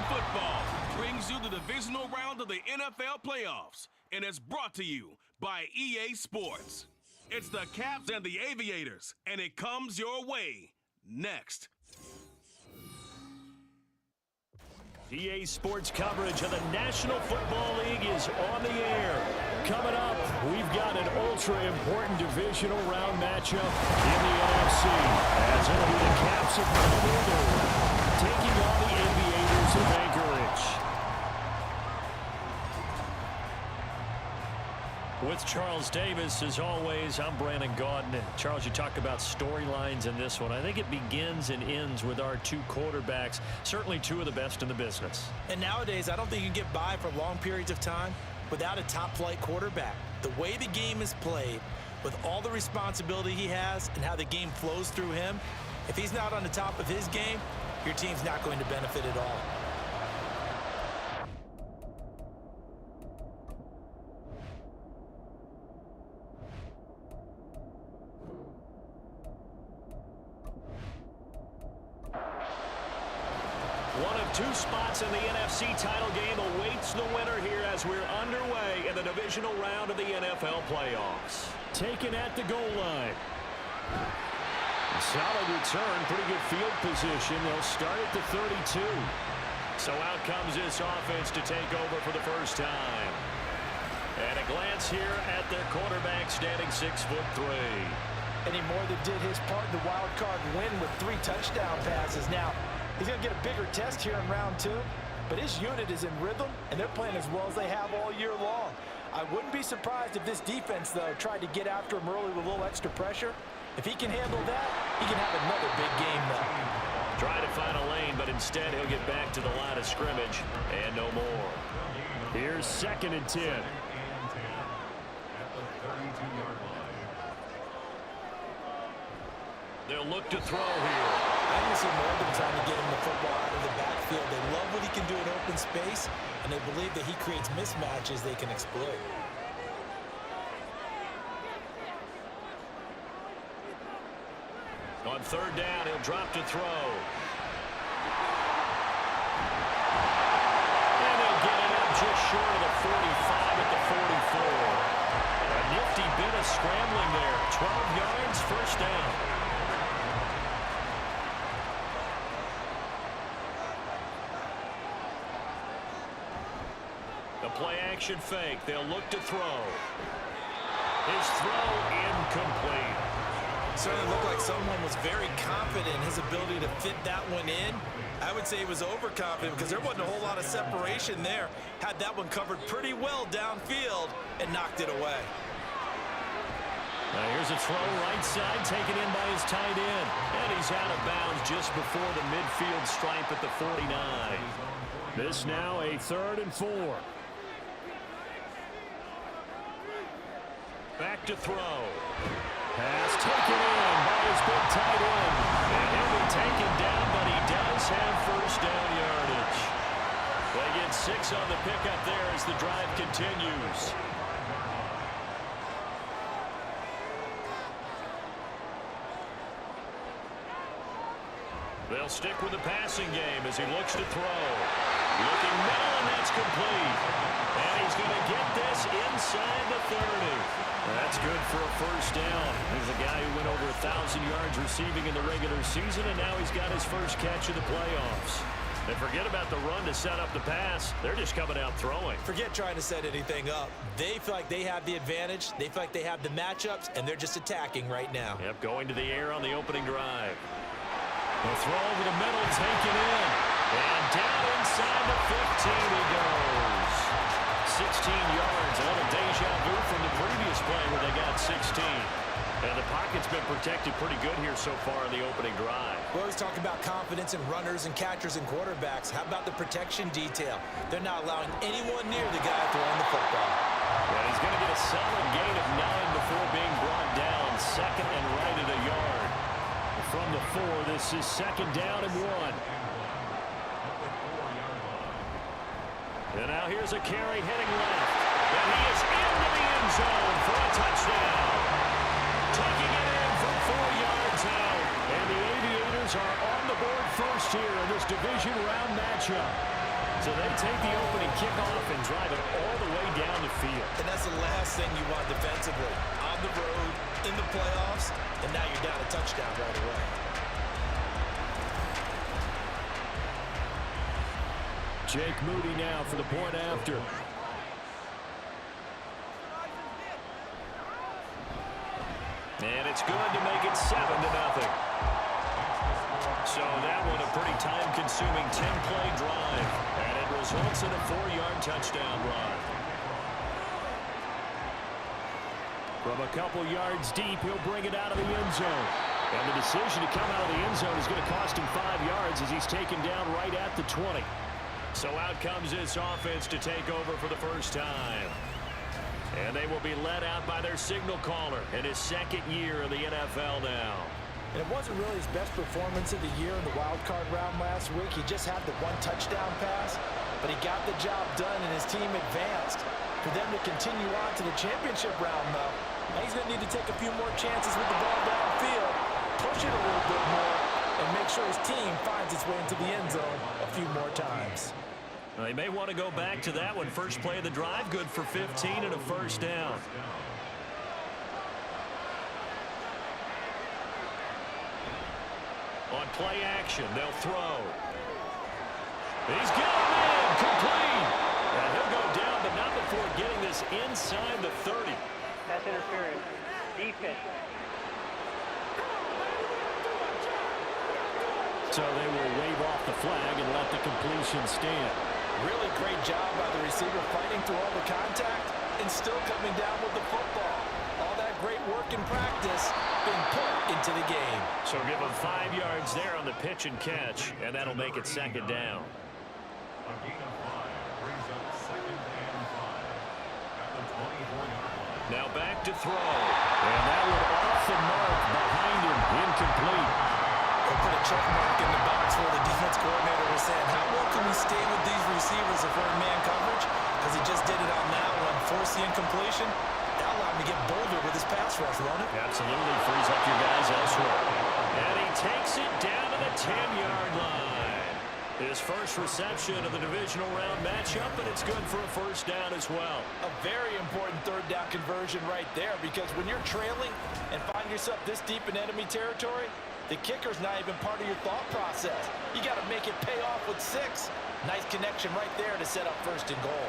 Football brings you the divisional round of the NFL playoffs, and it's brought to you by EA Sports. It's the Caps and the Aviators, and it comes your way next. EA Sports coverage of the National Football League is on the air. Coming up, we've got an ultra-important divisional round matchup in the NFC. As it'll be the Caps of Melbourne taking on the Aviators of Anchorage. With Charles Davis, as always, I'm Brandon Gaudin. Charles, you talk about storylines in this one. I think it begins and ends with our two quarterbacks, certainly two of the best in the business. And nowadays, I don't think you can get by for long periods of time without a top-flight quarterback. The way the game is played, with all the responsibility he has and how the game flows through him, if he's not on the top of his game, your team's not going to benefit at all. One of two spots in the NFC title game awaits the winner here as we're underway in the divisional round of the NFL playoffs. Taken at the goal line. Solid return, pretty good field position. They'll start at the 32. So out comes this offense to take over for the first time. And a glance here at their quarterback standing 6'3". And he more than did his part in the wild card win with 3 touchdown passes. Now, he's going to get a bigger test here in round 2, but his unit is in rhythm, and they're playing as well as they have all year long. I wouldn't be surprised if this defense, though, tried to get after him early with a little extra pressure. If he can handle that, he can have another big game, though. Try to find a lane, but instead he'll get back to the line of scrimmage and no more. Here's 2nd and 10. They'll look to throw here. I can see more than trying to get him the football out of the backfield. They love what he can do in open space, and they believe that he creates mismatches they can exploit. On 3rd down, he'll drop to throw. And he'll get it up just short of the 45 at the 44. A nifty bit of scrambling there. 12 yards, 1st down. The play-action fake. They'll look to throw. His throw incomplete. Certainly looked like someone was very confident in his ability to fit that one in. I would say he was overconfident because there wasn't a whole lot of separation there. Had that one covered pretty well downfield and knocked it away. Now here's a throw right side taken in by his tight end. And he's out of bounds just before the midfield stripe at the 49. This now a 3rd and 4. Back to throw. Pass taken in by his big tight end. And he'll be taken down, but he does have 1st down yardage. They get 6 on the pickup there as the drive continues. They'll stick with the passing game as he looks to throw. Looking middle, and that's complete. And he's going to get this inside the 30. That's good for a 1st down. He's a guy who went over 1,000 yards receiving in the regular season, and now he's got his first catch of the playoffs. And forget about the run to set up the pass. They're just coming out throwing. Forget trying to set anything up. They feel like they have the advantage. They feel like they have the matchups, and they're just attacking right now. Yep, going to the air on the opening drive. The throw over the middle, taken in. And down inside the 15 he goes. 16 yards, a little deja vu from the previous play where they got 16. And the pocket's been protected pretty good here so far in the opening drive. We always talk about confidence in runners and catchers and quarterbacks. How about the protection detail? They're not allowing anyone near the guy throwing the football. And he's going to get a solid gain of 9 before being brought down. 2nd and right at a yard. From the 4, this is 2nd down and 1. And now here's a carry heading left. And he is into the end zone for a touchdown. Tucking it in from 4 yards out. And the Aviators are on the board first here in this division round matchup. So they take the opening kickoff and drive it all the way down the field. And that's the last thing you want defensively. On the road, in the playoffs, and now you're down a touchdown right away. Jake Moody now for the point after. And it's good to make it 7-0. So that one a pretty time-consuming 10-play drive. And it results in a 4-yard touchdown run. From a couple yards deep, he'll bring it out of the end zone. And the decision to come out of the end zone is going to cost him 5 yards as he's taken down right at the 20. So out comes this offense to take over for the first time. And they will be led out by their signal caller in his second year in the NFL now. And it wasn't really his best performance of the year in the wild card round last week. He just had the one touchdown pass, but he got the job done and his team advanced. For them to continue on to the championship round, though, he's going to need to take a few more chances with the ball downfield, push it a little bit more, and make sure his team finds its way into the end zone a few more times. They may want to go back to that one. First play of the drive, good for 15 and a first down. On play action, they'll throw. He's got him in, complete. And he'll go down, but not before getting this inside the 30. That's interference. Defense. So they will wave off the flag and let the completion stand. Really great job by the receiver fighting through all the contact and still coming down with the football. All that great work in practice being put into the game. So give him 5 yards there on the pitch and catch, and that'll make it second down. A gain of 5 brings up second and 5 at the 20-point line. Now back to throw. And that one off the mark behind him, incomplete. They'll put a check mark in the box where the defense coordinator was saying, how well can we stay with these receivers if we're in man coverage? Because he just did it on that one, force the incompletion. That allowed him to get bolder with his pass rush, won't it? Absolutely frees up your guys elsewhere. And he takes it down to the 10-yard line. His first reception of the divisional round matchup, and it's good for a first down as well. A very important third down conversion right there, because when you're trailing and find yourself this deep in enemy territory, the kicker's not even part of your thought process. You got to make it pay off with 6. Nice connection right there to set up first and goal.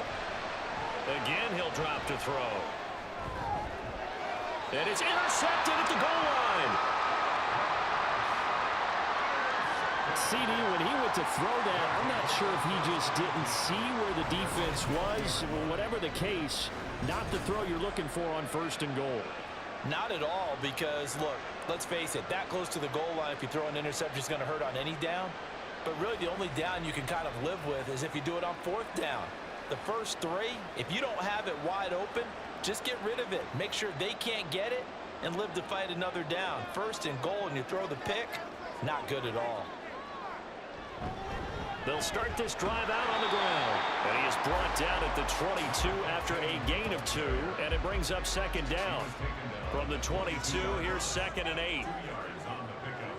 Again, he'll drop to throw. And it's intercepted at the goal line. CD, when he went to throw that, I'm not sure if he just didn't see where the defense was. Whatever the case, not the throw you're looking for on first and goal. Not at all, because, look, let's face it, that close to the goal line, if you throw an interception, is going to hurt on any down. But really, the only down you can kind of live with is if you do it on 4th down. The first 3, if you don't have it wide open, just get rid of it. Make sure they can't get it and live to fight another down. First and goal, and you throw the pick, not good at all. They'll start this drive out on the ground. And he is brought down at the 22 after a gain of 2, and it brings up second down. From the 22, here's 2nd and 8. 2 yards on the pickup.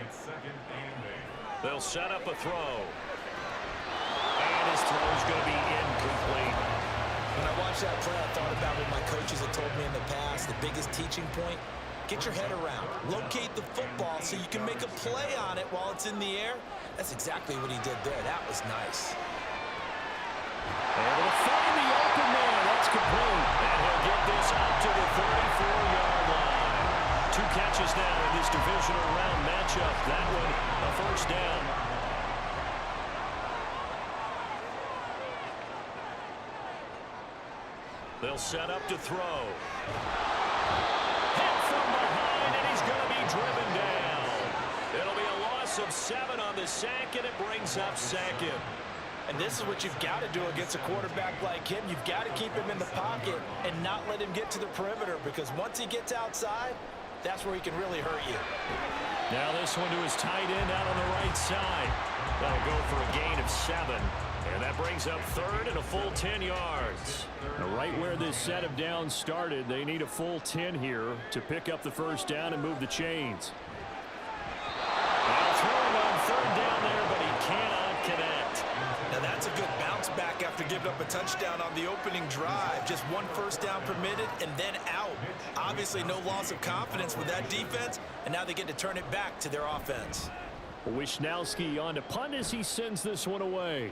It's 2nd and 8. They'll set up a throw. And his throw's going to be incomplete. When I watched that play, I thought about what my coaches had told me in the past. The biggest teaching point, get your head around. Locate the football so you can make a play on it while it's in the air. That's exactly what he did there. That was nice. Able to find the open man. That's complete. And he'll get this up to the 34-yard line. 2 catches now in this divisional round matchup. That one a first down. They'll set up to throw. Hit from behind, and he's going to be driven down. It'll be a loss of 7 on the sack, and it brings up 2nd. And this is what you've got to do against a quarterback like him. You've got to keep him in the pocket and not let him get to the perimeter, because once he gets outside, that's where he can really hurt you. Now this one to his tight end out on the right side. That'll go for a gain of 7. And that brings up 3rd and a full 10 yards. Now right where this set of downs started, they need a full 10 here to pick up the first down and move the chains. Now throwing on 3rd down there, but he cannot connect. Now that's a touchdown on the opening drive. Just one first down permitted and then out. Obviously no loss of confidence with that defense, and now they get to turn it back to their offense. Wisnowski on to punt as he sends this one away.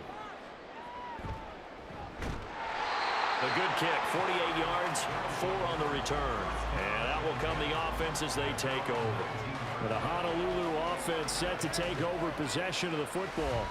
A good kick, 48 yards, 4 on the return. And that will come the offense as they take over. The Honolulu offense set to take over possession of the football.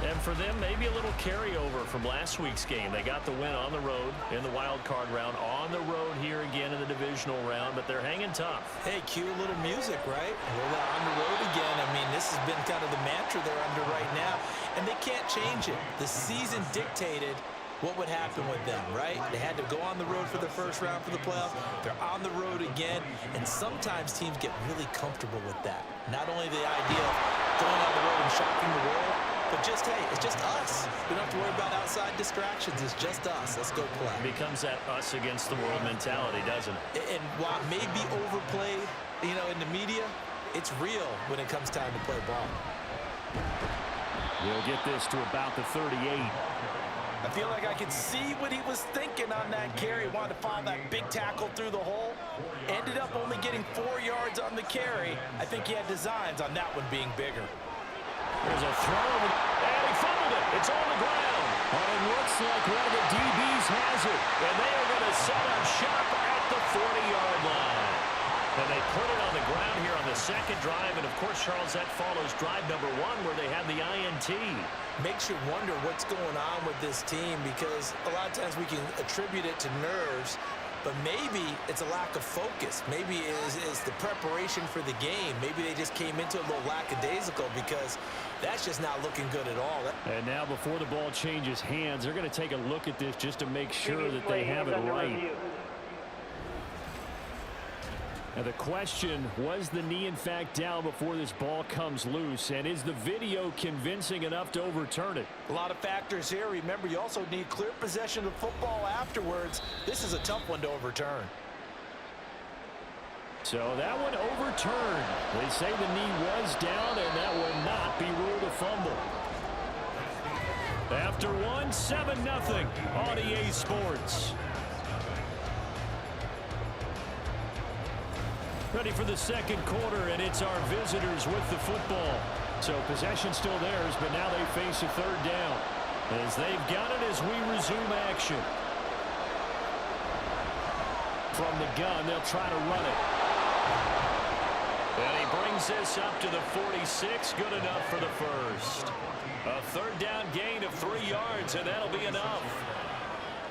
And for them, maybe a little carryover from last week's game. They got the win on the road in the wild card round, on the road here again in the divisional round, but they're hanging tough. Hey, cue a little music, right? Well, on the road again. I mean, this has been kind of the mantra they're under right now, and they can't change it. The season dictated what would happen with them, right? They had to go on the road for the first round for the playoffs. They're on the road again, and sometimes teams get really comfortable with that. Not only the idea of going on the road and shocking the world, but just, hey, it's just us. We don't have to worry about outside distractions. It's just us. Let's go play. It becomes that us against the world mentality, doesn't it? And while it may be overplayed, you know, in the media, it's real when it comes time to play ball. We'll get this to about the 38. I feel like I could see what he was thinking on that carry. Wanted to follow that big tackle through the hole. Ended up only getting 4 yards on the carry. I think he had designs on that one being bigger. There's a throw, and he fumbled it. It's on the ground. And it looks like one of the DBs has it. And they are going to set up shop at the 40-yard line. And they put it on the ground here on the second drive. And, of course, Charles, that follows drive number 1 where they had the INT. Makes you wonder what's going on with this team, because a lot of times we can attribute it to nerves, but maybe it's a lack of focus. Maybe it is the preparation for the game. Maybe they just came into it a little lackadaisical, because that's just not looking good at all. And now before the ball changes hands, they're going to take a look at this just to make sure that they have it right. And the question, was the knee in fact down before this ball comes loose? And is the video convincing enough to overturn it? A lot of factors here. Remember, you also need clear possession of football afterwards. This is a tough one to overturn. So that one overturned. They say the knee was down, and that will not be ruled a fumble. After one, 7-0 on EA Sports. Ready for the second quarter, and it's our visitors with the football. So possession still theirs, but now they face a third down as they've got it as we resume action. From the gun, they'll try to run it. And he brings this up to the 46, good enough for the first. A third down gain of 3 yards, and that'll be enough.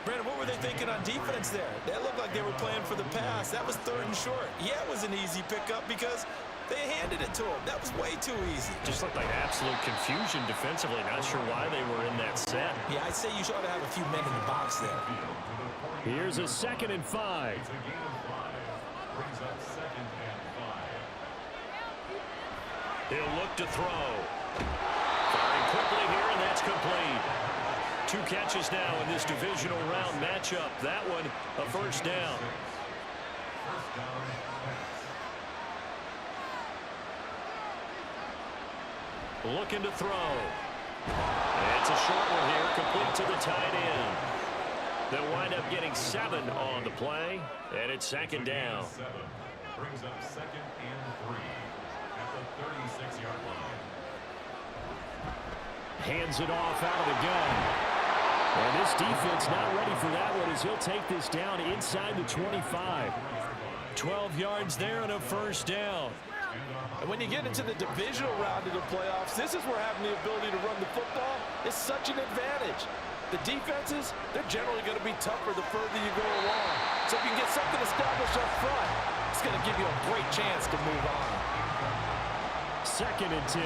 Brandon, what were they thinking on defense there? That looked like they were playing for the pass. That was 3rd and short. Yeah, it was an easy pickup because they handed it to him. That was way too easy. Just looked like absolute confusion defensively. Not sure why they were in that set. Yeah, I'd say you should have a few men in the box there. Here's a 2nd and 5. He'll look to throw. Firing quickly here, and that's complete. 2 catches now in this divisional round matchup. That one, a first down. Looking to throw. It's a short one here, complete to the tight end. They'll wind up getting 7 on the play, and it's 2nd down. Brings up 2nd and 3 at the 36-yard line. Hands it off out of the gun. And this defense not ready for that one as he'll take this down inside the 25. 12 yards there and a first down. And when you get into the divisional round of the playoffs, this is where having the ability to run the football is such an advantage. The defenses, they're generally going to be tougher the further you go along. So if you can get something established up front, it's going to give you a great chance to move on. 2nd and 10.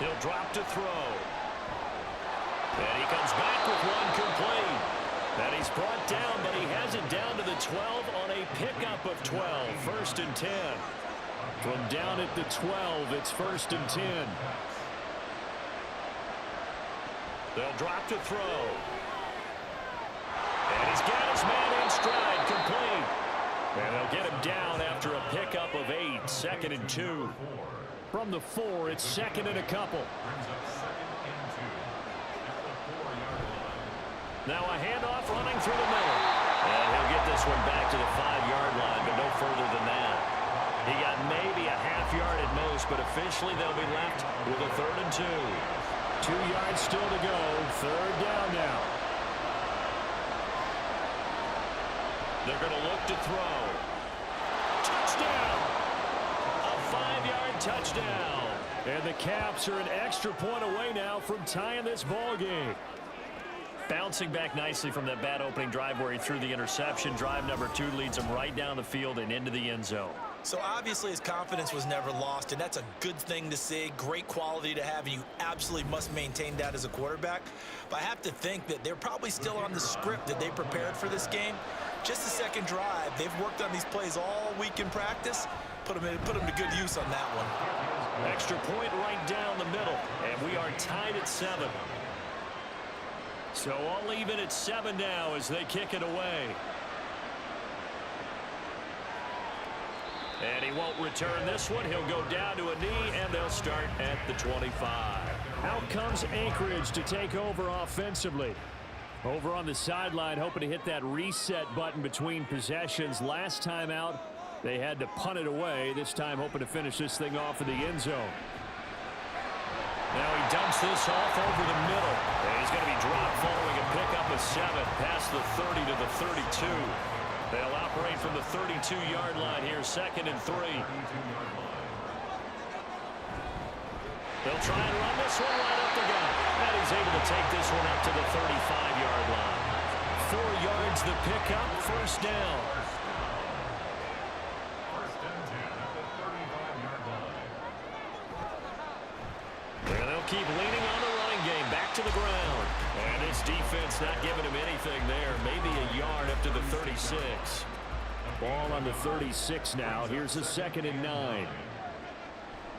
He'll drop to throw. And he comes back with one complete. And he's brought down, but he has it down to the 12 on a pickup of 12. 1st and 10. From down at the 12, it's 1st and 10. They'll drop to throw. And he's got his man in stride, complete. And they'll get him down after a pickup of 8. 2nd and 2. From the 4, it's second and a couple. Brings up second and 2 at the 4-yard line. Now a handoff running through the middle. And he'll get this one back to the 5-yard line, but no further than that. He got maybe a half yard at most, but officially they'll be left with a 3rd and 2. 2 yards still to go. 3rd down now. They're going to look to throw. Touchdown! A 5-yard touchdown. And the Caps are an extra point away now from tying this ball game. Bouncing back nicely from that bad opening drive where he threw the interception. Drive number 2 leads him right down the field and into the end zone. So obviously his confidence was never lost, and that's a good thing to see. Great quality to have, and you absolutely must maintain that as a quarterback. But I have to think that they're probably still on the script that they prepared for this game. Just the second drive. They've worked on these plays all week in practice. Put them to good use on that one. Extra point right down the middle, and we are tied at 7. So all even at 7 now as they kick it away. And he won't return this one. He'll go down to a knee, and they'll start at the 25. Out comes Anchorage to take over offensively. Over on the sideline, hoping to hit that reset button between possessions. Last time out, they had to punt it away. This time, hoping to finish this thing off in the end zone. Now he dumps this off over the middle. And he's going to be dropped following a pickup of 7 past the 30 to the 32. They'll operate from the 32-yard line here, 2nd and 3. They'll try and run this one right up the gut. And he's able to take this one up to the 35-yard line. 4 yards the pickup, 1st down. First and 10 at the 35-yard line. And they'll keep leaning on the running game, back to the ground. And this defense not giving him anything there. Maybe a yard up to the 36. Ball on the 36 now. Here's a 2nd and 9.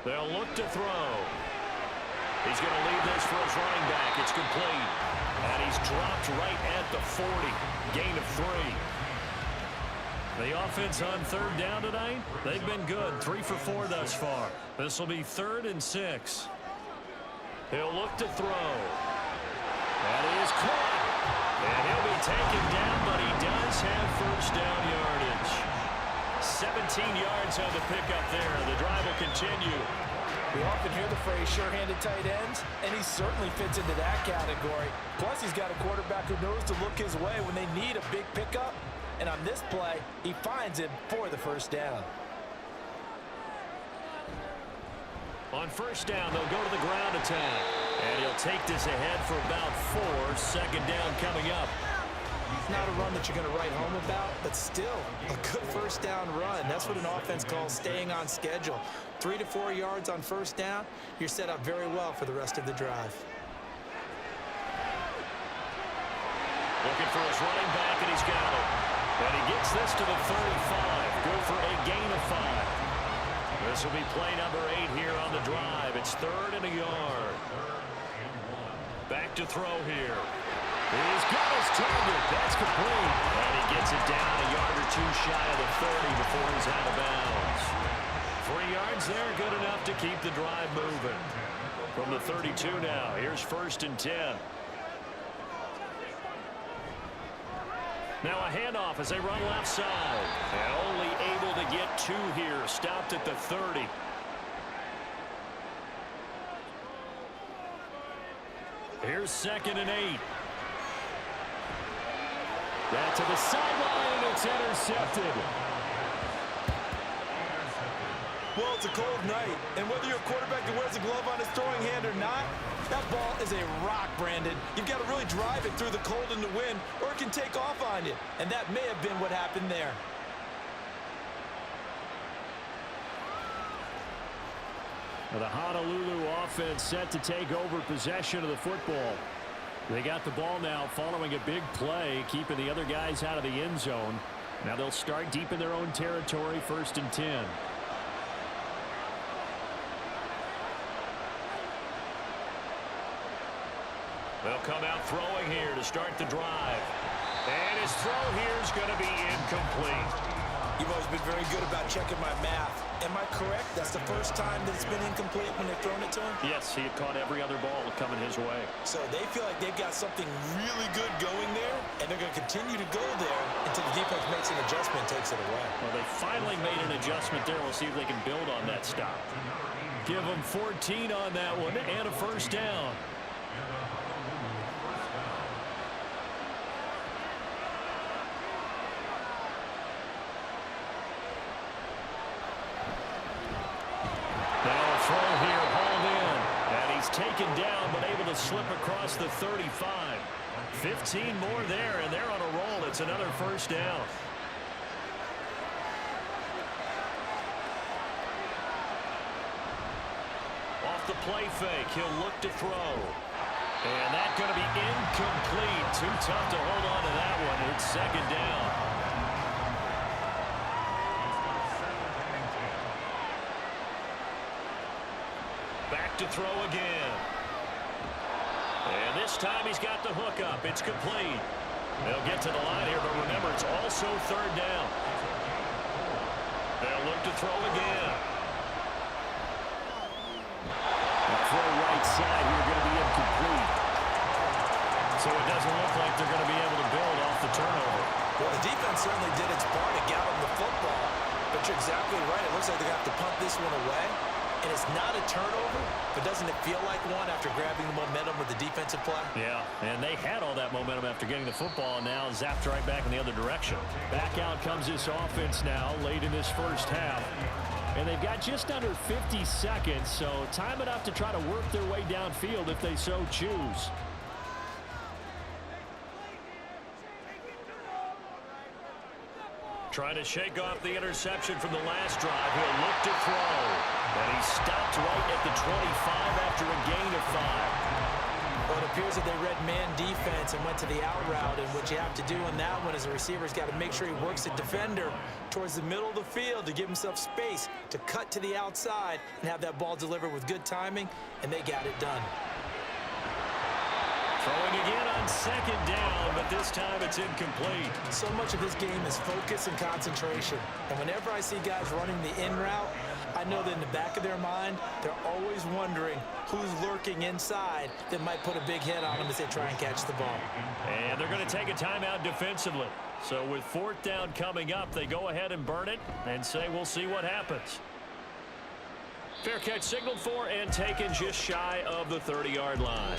They'll look to throw. He's going to leave this for his running back. It's complete. And he's dropped right at the 40. Gain of 3. The offense on 3rd down tonight, they've been good. 3 for 4 thus far. This will be 3rd and 6. He'll look to throw. That is caught. And he'll be taken down, but he does have 1st down yardage. 17 yards on the pickup there. The drive will continue. We often hear the phrase sure-handed tight ends, and he certainly fits into that category. Plus, he's got a quarterback who knows to look his way when they need a big pickup. And on this play, he finds him for the 1st down. On 1st down, they'll go to the ground attack. And he'll take this ahead for about 4. 2nd down coming up. Not a run that you're going to write home about, but still a good 1st down run. That's what an offense calls staying on schedule. 3 to 4 yards on 1st down, you're set up very well for the rest of the drive. Looking for his running back, and he's got it. And he gets this to the 35. Good for a gain of 5. This will be play number 8 here on the drive. It's 3rd and a yard. Back to throw here. He's got his target. That's complete. And he gets it down a yard or 2 shy of the 30 before he's out of bounds. 3 yards there, good enough to keep the drive moving. From the 32 now, here's 1st and 10. Now a handoff as they run left side. And only able to get 2 here. Stopped at the 30. Here's 2nd and 8. That to the sideline, and it's intercepted. Well, it's a cold night, and whether you're a quarterback that wears a glove on his throwing hand or not, that ball is a rock, Brandon. You've got to really drive it through the cold and the wind, or it can take off on you, and that may have been what happened there. The Honolulu offense set to take over possession of the football. They got the ball now following a big play, keeping the other guys out of the end zone. Now they'll start deep in their own territory, 1st and 10. They'll come out throwing here to start the drive. And his throw here is going to be incomplete. You've always been very good about checking my math. Am I correct? That's the first time that it's been incomplete when they've thrown it to him? Yes, he had caught every other ball coming his way. So they feel like they've got something really good going there, and they're going to continue to go there until the defense makes an adjustment and takes it away. Well, they finally made an adjustment there. We'll see if they can build on that stop. Give them 14 on that one and a first down. Now a throw here, hauled in. And he's taken down, but able to slip across the 35. 15 more there, and they're on a roll. It's another first down. Off the play fake, he'll look to throw. And that's going to be incomplete. Too tough to hold on to that one. It's second down. Back to throw again. And this time he's got the hook up. It's complete. They'll get to the line here, but remember, it's also third down. They'll look to throw again. Throw right side here, going to be incomplete. So it doesn't look like they're going to be able to build off the turnover. Well, the defense certainly did its part to get them the football. But you're exactly right. It looks like they're going to have to punt this one away. And it's not a turnover, but doesn't it feel like one after grabbing the momentum with the defensive play? Yeah, and they had all that momentum after getting the football, and now zapped right back in the other direction. Back out comes this offense now late in this first half. And they've got just under 50 seconds, so time enough to try to work their way downfield if they so choose. Trying to shake off the interception from the last drive. He'll look to throw. And he stopped right at the 25 after a gain of 5. Well, it appears that they read man defense and went to the out route, and what you have to do in that one is the receiver's got to make sure he works the defender towards the middle of the field to give himself space to cut to the outside and have that ball delivered with good timing, and they got it done. Throwing again on second down, but this time it's incomplete. So much of this game is focus and concentration. And whenever I see guys running the in route, I know that in the back of their mind, they're always wondering who's lurking inside that might put a big hit on them as they try and catch the ball. And they're going to take a timeout defensively. So with fourth down coming up, they go ahead and burn it and say we'll see what happens. Fair catch signaled for and taken just shy of the 30-yard line.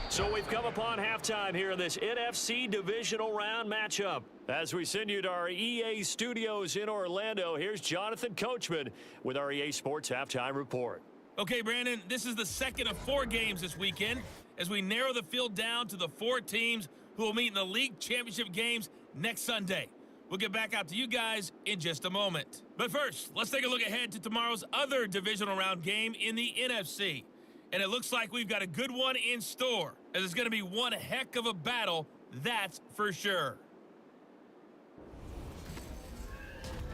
So we've come upon halftime here in this NFC Divisional Round matchup. As we send you to our EA studios in Orlando, here's Jonathan Coachman with our EA Sports Halftime Report. Okay, Brandon, this is the second of 4 games this weekend as we narrow the field down to the 4 teams who will meet in the league championship games next Sunday. We'll get back out to you guys in just a moment. But first, let's take a look ahead to tomorrow's other divisional round game in the NFC. And it looks like we've got a good one in store, as it's going to be one heck of a battle, that's for sure.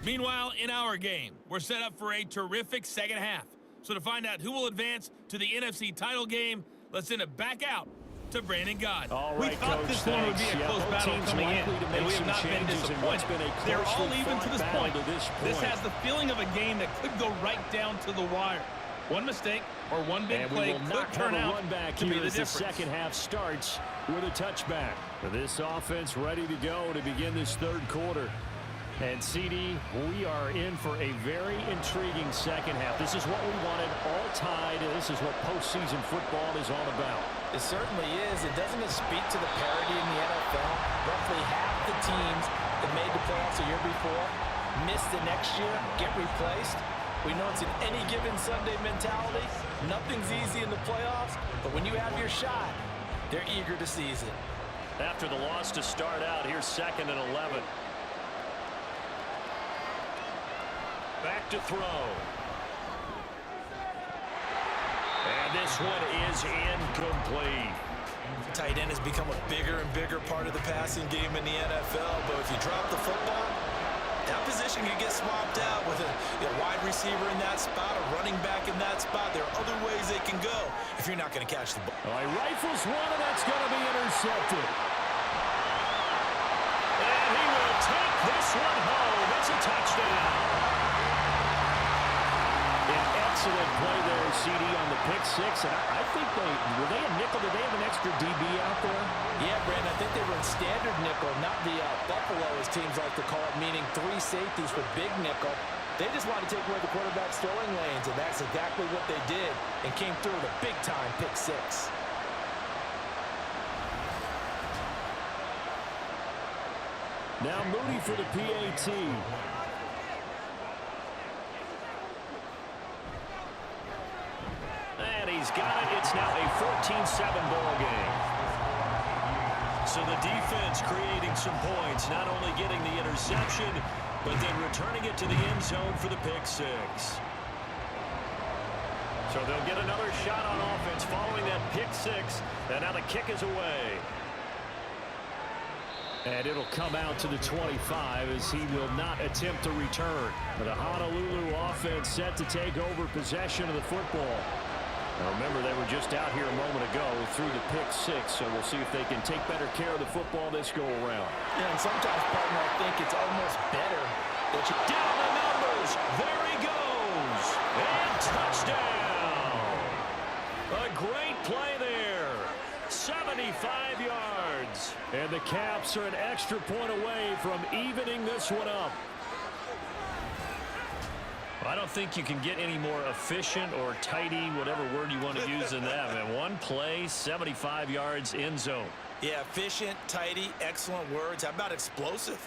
Meanwhile, in our game, we're set up for a terrific second half. So to find out who will advance to the NFC title game, let's send it back out to Brandon God. All We right, thought Coach, this one would be a close both battle teams coming in, likely to make and we have some not been changes in what's disappointed. been a They're all closely even to fought this battle point. to this This point. has the feeling of a game that could go right down to the wire. One mistake or one big And play we will could not turn have a out run back to be here the as the difference. second half starts with a touchback. This offense ready to go to begin this third quarter. And CD, we are in for a very intriguing second half. This is what we wanted, all tied, and this is what postseason football is all about. It certainly is. It doesn't it speak to the parity in the NFL? Roughly half the teams that made the playoffs the year before miss the next year, get replaced. We know it's an any given Sunday mentality. Nothing's easy in the playoffs, but when you have your shot, they're eager to seize it. After the loss to start out, here's 2nd and 11. Back to throw. And this one is incomplete. Tight end has become a bigger and bigger part of the passing game in the NFL, but if you drop the football, that position can get swapped out with a wide receiver in that spot, a running back in that spot. There are other ways they can go if you're not going to catch the ball. All right, rifles one, and that's going to be intercepted. And he will take this one home. It's a touchdown. An excellent play there, CD, on the pick six. And I think were they a nickel? Did they have an extra DB out there? Yeah, Brandon, I think they were in standard nickel, not the Buffalo, as teams like to call it, meaning 3 safeties for big nickel. They just wanted to take away the quarterback's throwing lanes, and that's exactly what they did and came through with a big-time pick six. Now Moody for the PAT. And he's got it. It's now a 14-7 ball game. So the defense creating some points, not only getting the interception, but then returning it to the end zone for the pick six. So they'll get another shot on offense following that pick six. And now the kick is away. And it'll come out to the 25 as he will not attempt to return. The Honolulu offense set to take over possession of the football. Now remember, they were just out here a moment ago through the pick six, so we'll see if they can take better care of the football this go around. Yeah, and sometimes, partner, I think it's almost better that you... Down the numbers! There he goes! And touchdown! A great play there. 75 yards. And the Caps are an extra point away from evening this one up. I don't think you can get any more efficient or tidy, whatever word you want to use in that. Man, one play, 75 yards, end zone. Yeah, efficient, tidy, excellent words. How about explosive?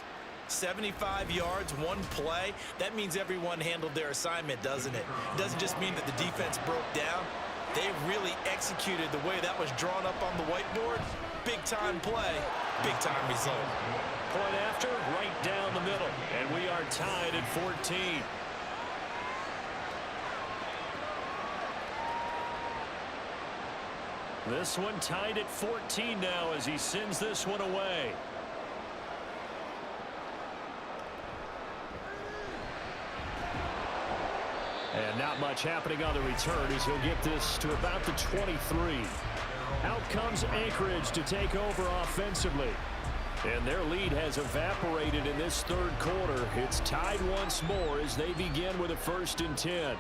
75 yards, one play. That means everyone handled their assignment, doesn't it? It doesn't just mean that the defense broke down. They really executed the way that was drawn up on the whiteboard. Big-time play, big-time result. Point after, right down the middle. And we are tied at 14. This one tied at 14 now as he sends this one away. And not much happening on the return as he'll get this to about the 23. Out comes Anchorage to take over offensively. And their lead has evaporated in this third quarter. It's tied once more as they begin with a 1st and 10.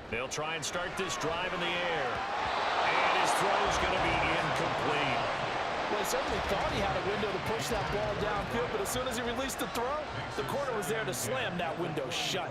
They'll try and start this drive in the air. And his throw's going to be incomplete. Well, he certainly thought he had a window to push that ball downfield, but as soon as he released the throw, the corner was there to slam that window shut.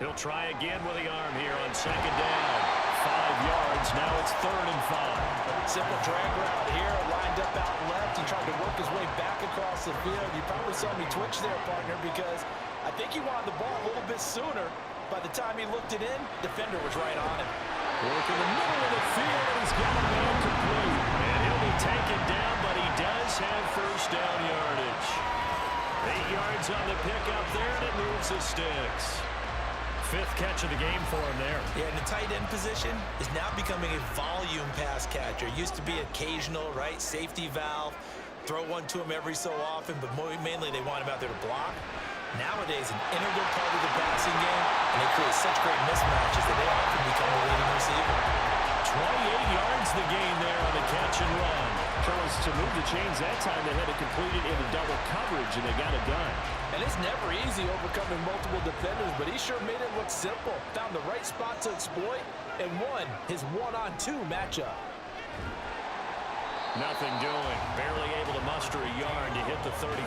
He'll try again with the arm here on 2nd down. 5 yards. Now it's 3rd and 5. Simple drag route here, lined up out left. He tried to work his way back across the field. You probably saw me twitch there, partner, because I think he wanted the ball a little bit sooner. By the time he looked it in, defender was right on him. Work in the middle of the field, and he's got a man complete. And he'll be taken down, but he does have 1st down yardage. 8 yards on the pickup there, and it moves the sticks. 5th catch of the game for him there. Yeah, and the tight end position is now becoming a volume pass catcher. Used to be occasional, right? Safety valve. Throw one to him every so often, but mainly they want him out there to block. Nowadays, an integral part of the passing game, and they create such great mismatches that they often become the leading receiver. 28 yards the gain there on the catch and run. Charles, to move the chains that time, they had to complete it into double coverage, and they got it done. And it's never easy overcoming multiple defenders, but he sure made it look simple. Found the right spot to exploit and won his 1-on-2 matchup. Nothing doing. Barely able to muster a yard to hit the 35.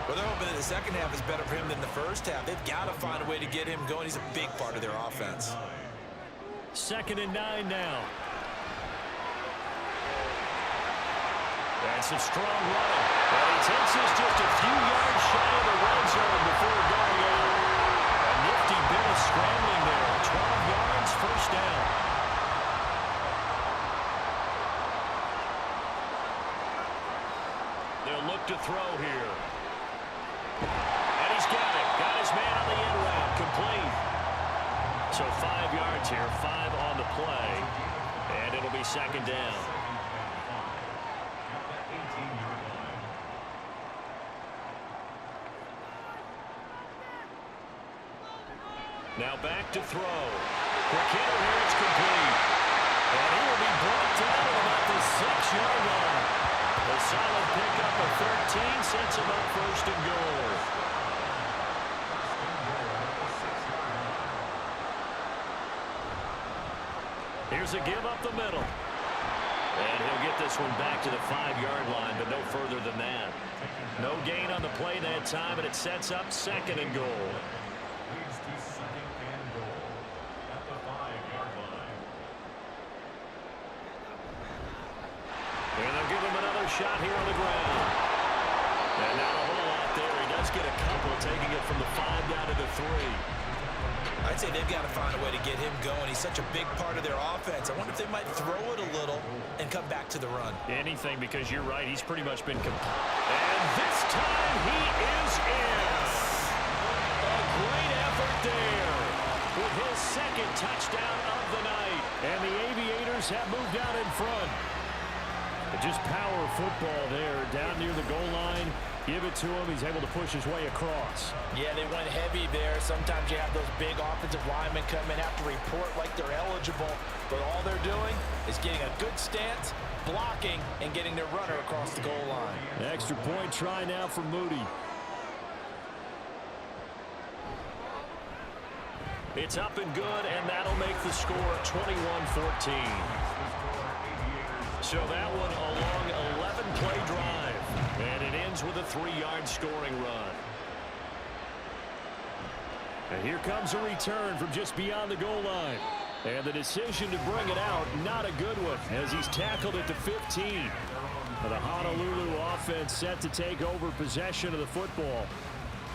Well, they're hoping that the second half is better for him than the first half. They've got to find a way to get him going. He's a big part of their offense. 2nd and 9 now. And some strong running. And he takes us just a few yards shy of the red zone before going out. A nifty bit of scrambling there. 12 yards, 1st down. They'll look to throw here. And he's got it. Got his man on the end route. Complete. So 5 yards here, 5 on the play. And it'll be 2nd down. Now back to throw. Quick hitter here, it's complete. And he will be brought down at about the 6-yard line. A solid pickup of 13 sets him up first and goal. Here's a give up the middle. And he'll get this one back to the 5-yard line, but no further than that. No gain on the play that time, and it sets up second and goal. Leads to second and goal at the 5-yard line. And they'll give him another shot here on the ground. And not a whole lot there. He does get a couple, taking it from the 5 down to the 3. I'd say they've got to find a way to get him going. He's such a big part of their offense. I wonder if they might throw it a little and come back to the run. Anything, because you're right. He's pretty much been and this time he is in. A great effort there with his second touchdown of the night. And the Aviators have moved out in front. But just power football there down near the goal line. Give it to him. He's able to push his way across. Yeah, they went heavy there. Sometimes you have those big offensive linemen come in, have to report like they're eligible. But all they're doing is getting a good stance, blocking, and getting their runner across the goal line. Extra point try now for Moody. It's up and good, and that'll make the score 21-14. So that one a long 11-play drive. And it ends with a 3-yard scoring run. And here comes a return from just beyond the goal line. And the decision to bring it out, not a good one, as he's tackled at the 15. The Honolulu offense set to take over possession of the football.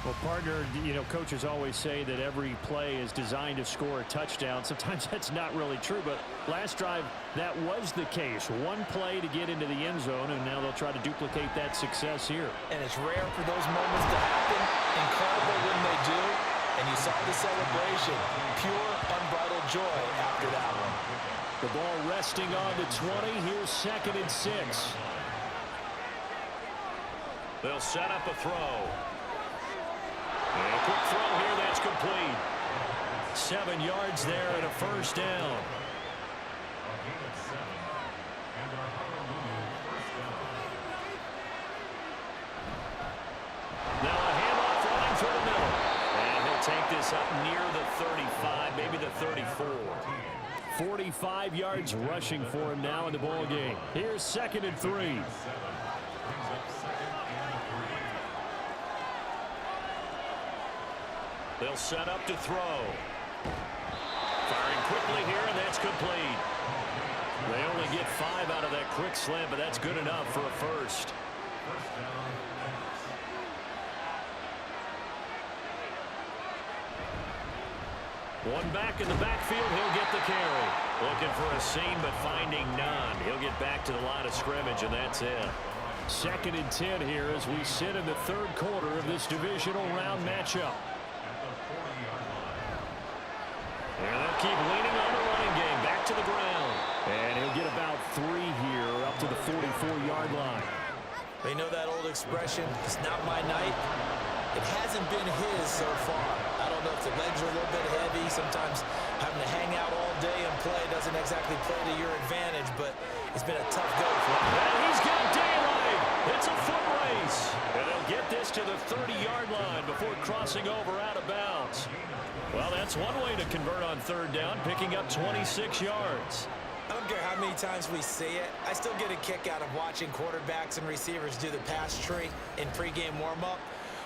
Well, partner, you know, coaches always say that every play is designed to score a touchdown. Sometimes that's not really true, but last drive, that was the case. One play to get into the end zone, and now they'll try to duplicate that success here. And it's rare for those moments to happen. Incredible when they do. And you saw the celebration. Pure, unbridled joy after that one. The ball resting on the 20. Here's 2nd and 6. They'll set up a throw. And a quick throw here, that's complete. 7 yards there and a first down. A gain of 7. And our Honolulu first down. Now a handoff running through the middle. And he'll take this up near the 35, maybe the 34. 45 yards rushing for him now in the ball game. Here's 2nd and 3. Brings up 2nd and 3. They'll set up to throw. Firing quickly here, and that's complete. They only get 5 out of that quick slant, but that's good enough for a first. First down. One back in the backfield, he'll get the carry. Looking for a seam, but finding none. He'll get back to the line of scrimmage, and that's it. 2nd and 10 here as we sit in the 3rd quarter of this divisional round matchup. And they'll keep leaning on the running game. Back to the ground. And he'll get about 3 here up to the 44-yard line. They know that old expression, it's not my night. It hasn't been his so far. I don't know if the legs are a little bit heavy. Sometimes having to hang out all day and play doesn't exactly play to your advantage, but it's been a tough go for him. And he's got daylight. It's a foot race. And they'll get this to the 30-yard line before crossing over out of bounds. Well, that's one way to convert on 3rd down, picking up 26 yards. I don't care how many times we see it. I still get a kick out of watching quarterbacks and receivers do the pass tree in pregame warm-up.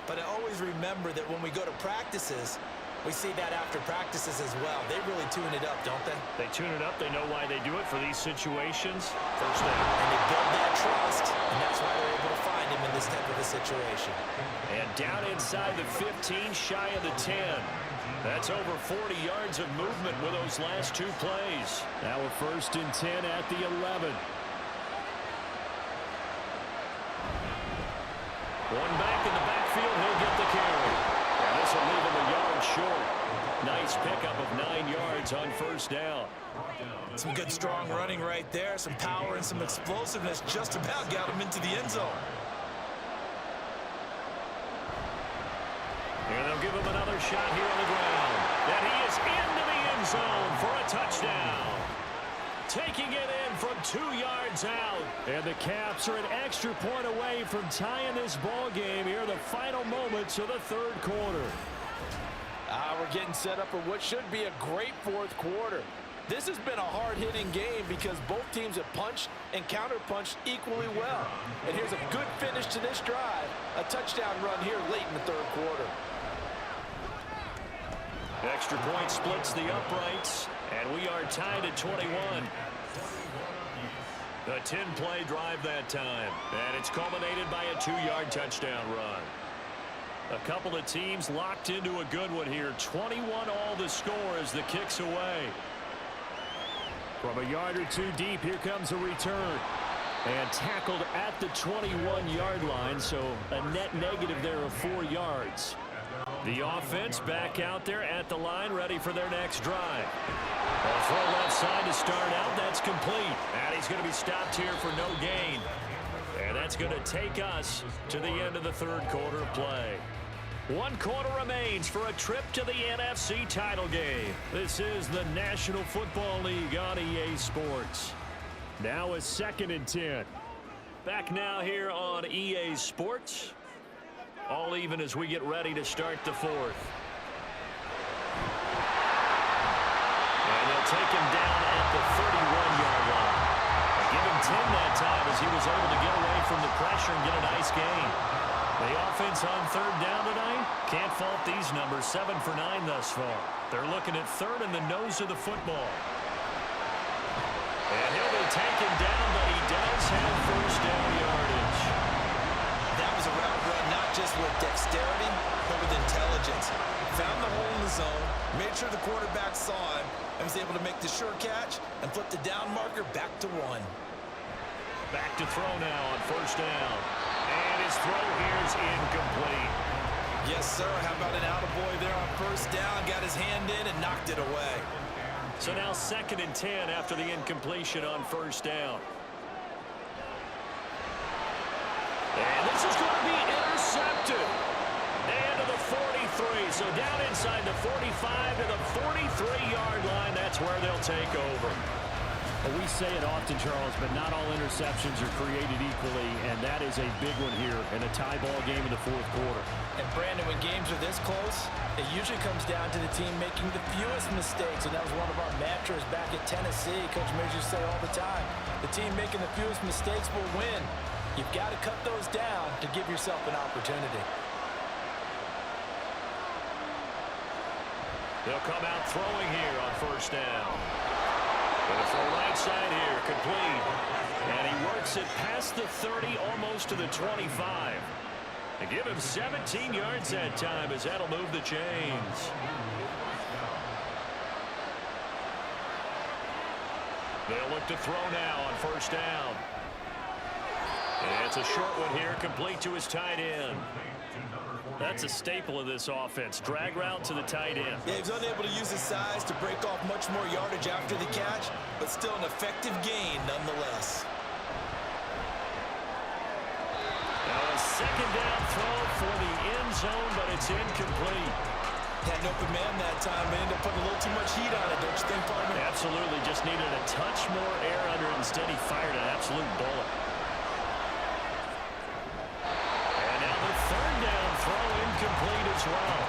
But I always remember that when we go to practices, we see that after practices as well. They really tune it up, don't they? They tune it up. They know why they do it for these situations. First down. And they build that trust, and that's why they're able to find him in this type of a situation. And down inside the 15, shy of the 10. That's over 40 yards of movement with those last 2 plays. Now a 1st and 10 at the 11. One back in the backfield, he'll get the carry. And this will leave him a yard short. Nice pickup of 9 yards on 1st down. Some good strong running right there, some power and some explosiveness just about got him into the end zone. And they'll give him another shot here on the ground. And he is into the end zone for a touchdown. Taking it in from 2 yards out. And the Caps are an extra point away from tying this ball game here in the final moments of the third quarter. We're getting set up for what should be a great fourth quarter. This has been a hard-hitting game because both teams have punched and counter-punched equally well. And here's a good finish to this drive. A touchdown run here late in the third quarter. Extra point splits the uprights, and we are tied at 21. A 10-play drive that time, and it's culminated by a 2-yard touchdown run. A couple of teams locked into a good one here. 21 all the score as the kick's away. From a yard or two deep, here comes a return. And tackled at the 21-yard line, so a net negative there of 4 yards. The offense back out there at the line, ready for their next drive. A throw left side to start out. That's complete. And he's going to be stopped here for no gain. And that's going to take us to the end of the third quarter of play. 1 quarter remains for a trip to the NFC title game. This is the National Football League on EA Sports. Now a 2nd and 10. Back now here on EA Sports. All even as we get ready to start the fourth. And they'll take him down at the 31-yard line. They give him 10 that time as he was able to get away from the pressure and get a nice gain. The offense on third down tonight, can't fault these numbers. 7 for 9 thus far. They're looking at third in the nose of the football. And he'll be taken down, but he does have first down yardage. That was a route run not just with dexterity, but with intelligence. Found the hole in the zone, made sure the quarterback saw him, and was able to make the sure catch and flip the down marker back to 1. Back to throw now on first down. And his throw here is incomplete. Yes, sir. How about an attaboy there on first down? Got his hand in and knocked it away. So now 2nd and 10 after the incompletion on first down. And this is going to be intercepted. And to the 43. So down inside the 45 to the 43-yard line. That's where they'll take over. Well, we say it often, Charles, but not all interceptions are created equally, and that is a big one here in a tie ball game in the fourth quarter. And, Brandon, when games are this close, it usually comes down to the team making the fewest mistakes, and that was one of our mantras back at Tennessee. Coach Mears used to say all the time, the team making the fewest mistakes will win. You've got to cut those down to give yourself an opportunity. They'll come out throwing here on first down. Going to throw right side here, complete. And he works it past the 30, almost to the 25. They give him 17 yards that time as that'll move the chains. They'll look to throw now on first down. And it's a short one here, complete to his tight end. That's a staple of this offense. Drag route to the tight end. Yeah, he's unable to use his size to break off much more yardage after the catch, but still an effective gain nonetheless. Now a 2nd down throw for the end zone, but it's incomplete. Had an open man that time, but ended up putting a little too much heat on it, don't you think, partner? Absolutely, just needed a touch more air under it. Instead, he fired an absolute bullet. Incomplete as well.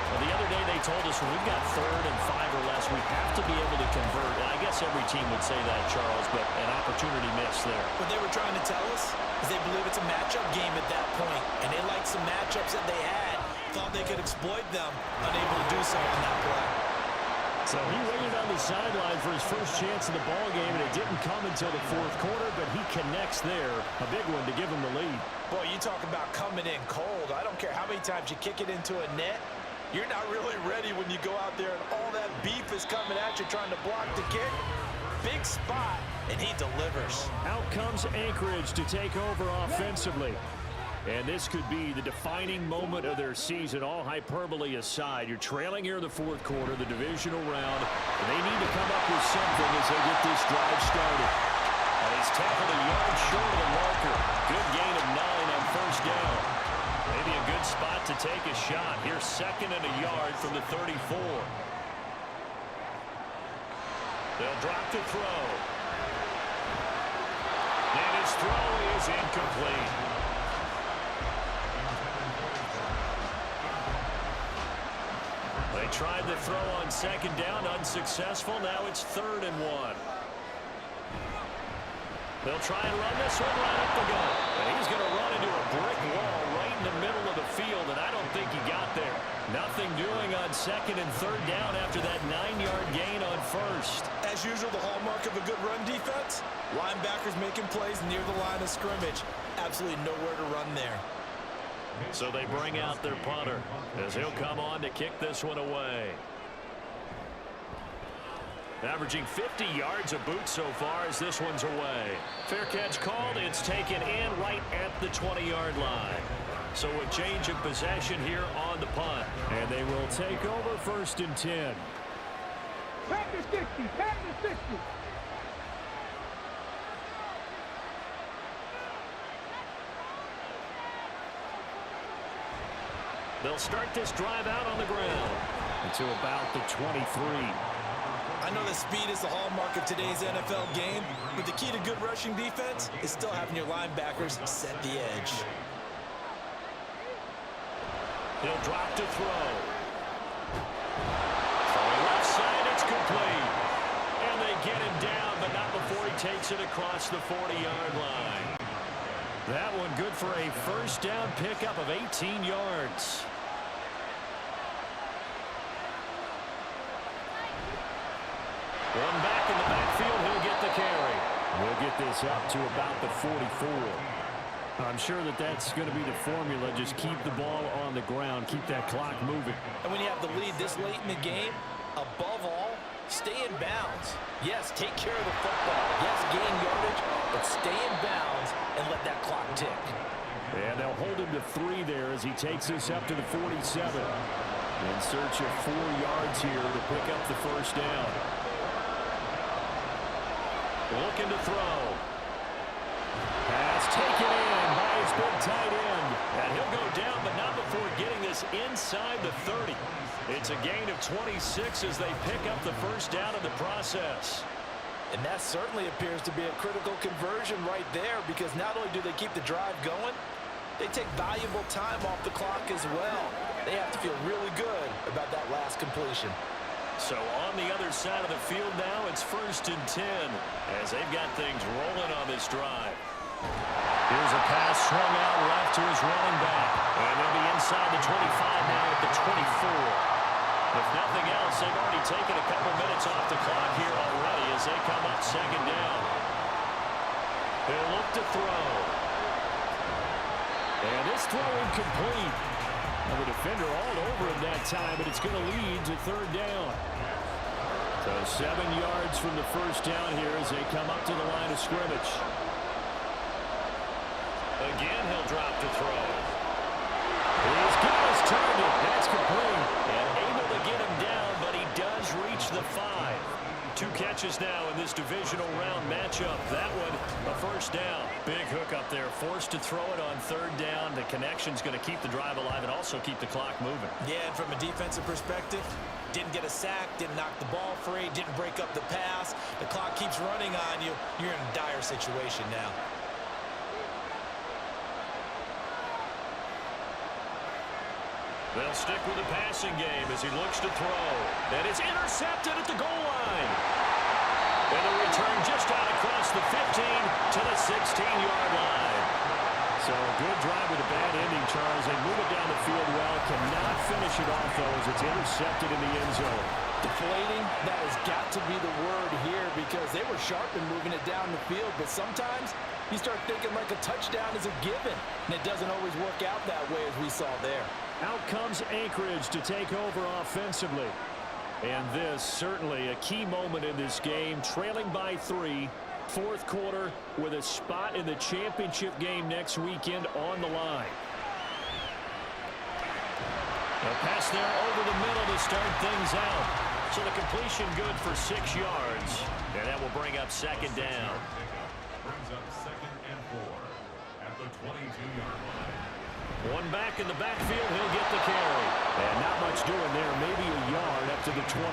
Well, the other day they told us when we've got 3rd and 5 or less, we have to be able to convert. And I guess every team would say that, Charles, but an opportunity missed there. What they were trying to tell us is they believe it's a matchup game at that point, and they liked some matchups that they had. Thought they could exploit them, unable to do so on that play. So he waited on the sideline for his first chance of the ball game, and it didn't come until the fourth quarter, but he connects there. A big one to give him the lead. Boy, you talk about coming in cold. I don't care how many times you kick it into a net. You're not really ready when you go out there and all that beef is coming at you trying to block the kick. Big spot, and he delivers. Out comes Anchorage to take over offensively. And this could be the defining moment of their season, all hyperbole aside. You're trailing here in the fourth quarter, the divisional round, and they need to come up with something as they get this drive started. And he's tackled a yard short of the marker. Good gain of 9 on first down. Maybe a good spot to take a shot. Here's 2nd and a yard from the 34. They'll drop to throw. And his throw is incomplete. They tried the throw on 2nd down, unsuccessful. Now it's 3rd and 1. They'll try and run this one right up the gut. And he's going to run into a brick wall right in the middle of the field, and I don't think he got there. Nothing doing on 2nd and 3rd down after that 9-yard gain on 1st. As usual, the hallmark of a good run defense, linebackers making plays near the line of scrimmage. Absolutely nowhere to run there. So they bring out their punter as he'll come on to kick this one away. Averaging 50 yards a boot so far as this one's away. Fair catch called. It's taken in right at the 20-yard line. So a change of possession here on the punt. And they will take over 1st and 10. Pack the 60, pack the 60. They'll start this drive out on the ground. To about the 23. I know that speed is the hallmark of today's NFL game, but the key to good rushing defense is still having your linebackers set the edge. He'll drop to throw. Throwing left side, it's complete. And they get him down, but not before he takes it across the 40-yard line. That one good for a 1st down pickup of 18 yards. One back in the backfield, he'll get the carry. We'll get this up to about the 44. I'm sure that that's going to be the formula. Just keep the ball on the ground. Keep that clock moving. And when you have the lead this late in the game, above all, stay in bounds. Yes, take care of the football. Yes, gain yardage, but stay in bounds and let that clock tick. And they'll hold him to 3 there as he takes this up to the 47. In search of 4 yards here to pick up the 1st down. Looking to throw. Pass taken in by his big tight end. And he'll go down, but not before getting this inside the 30. It's a gain of 26 as they pick up the 1st down in the process. And that certainly appears to be a critical conversion right there, because not only do they keep the drive going, they take valuable time off the clock as well. They have to feel really good about that last completion. So on the other side of the field now, it's 1st and 10 as they've got things rolling on this drive. Here's a pass swung out left to his running back. And they'll be inside the 25 now at the 24. If nothing else, they've already taken a couple minutes off the clock here already as they come up 2nd down. They'll look to throw. And this throw incomplete. The defender all over him that time, but it's going to lead to 3rd down. So 7 yards from the 1st down here as they come up to the line of scrimmage. Again, he'll drop to throw. He's got his target. That's complete. And able to get him down, but he does reach the 5. 2 catches now in this divisional round matchup. That one, a 1st down. Big hook up there. Forced to throw it on 3rd down. The connection's going to keep the drive alive and also keep the clock moving. Yeah, and from a defensive perspective, didn't get a sack, didn't knock the ball free, didn't break up the pass. The clock keeps running on you. You're in a dire situation now. They'll stick with the passing game as he looks to throw. And it's intercepted at the goal line. And a return just out across the 15 to the 16-yard line. So a good drive with a bad ending, Charles. They move it down the field well. Cannot finish it off, though, as it's intercepted in the end zone. Deflating, that has got to be the word here, because they were sharp in moving it down the field, but sometimes you start thinking like a touchdown is a given, and it doesn't always work out that way as we saw there. Out comes Anchorage to take over offensively. And this certainly a key moment in this game, trailing by 3, 4th quarter, with a spot in the championship game next weekend on the line. A pass there over the middle to start things out. So the completion good for 6 yards. And that will bring up 2nd down. Brings up 2nd and 4 at the 22-yard line. One back in the backfield, he'll get the carry. And not much doing there, maybe a yard up to the 23.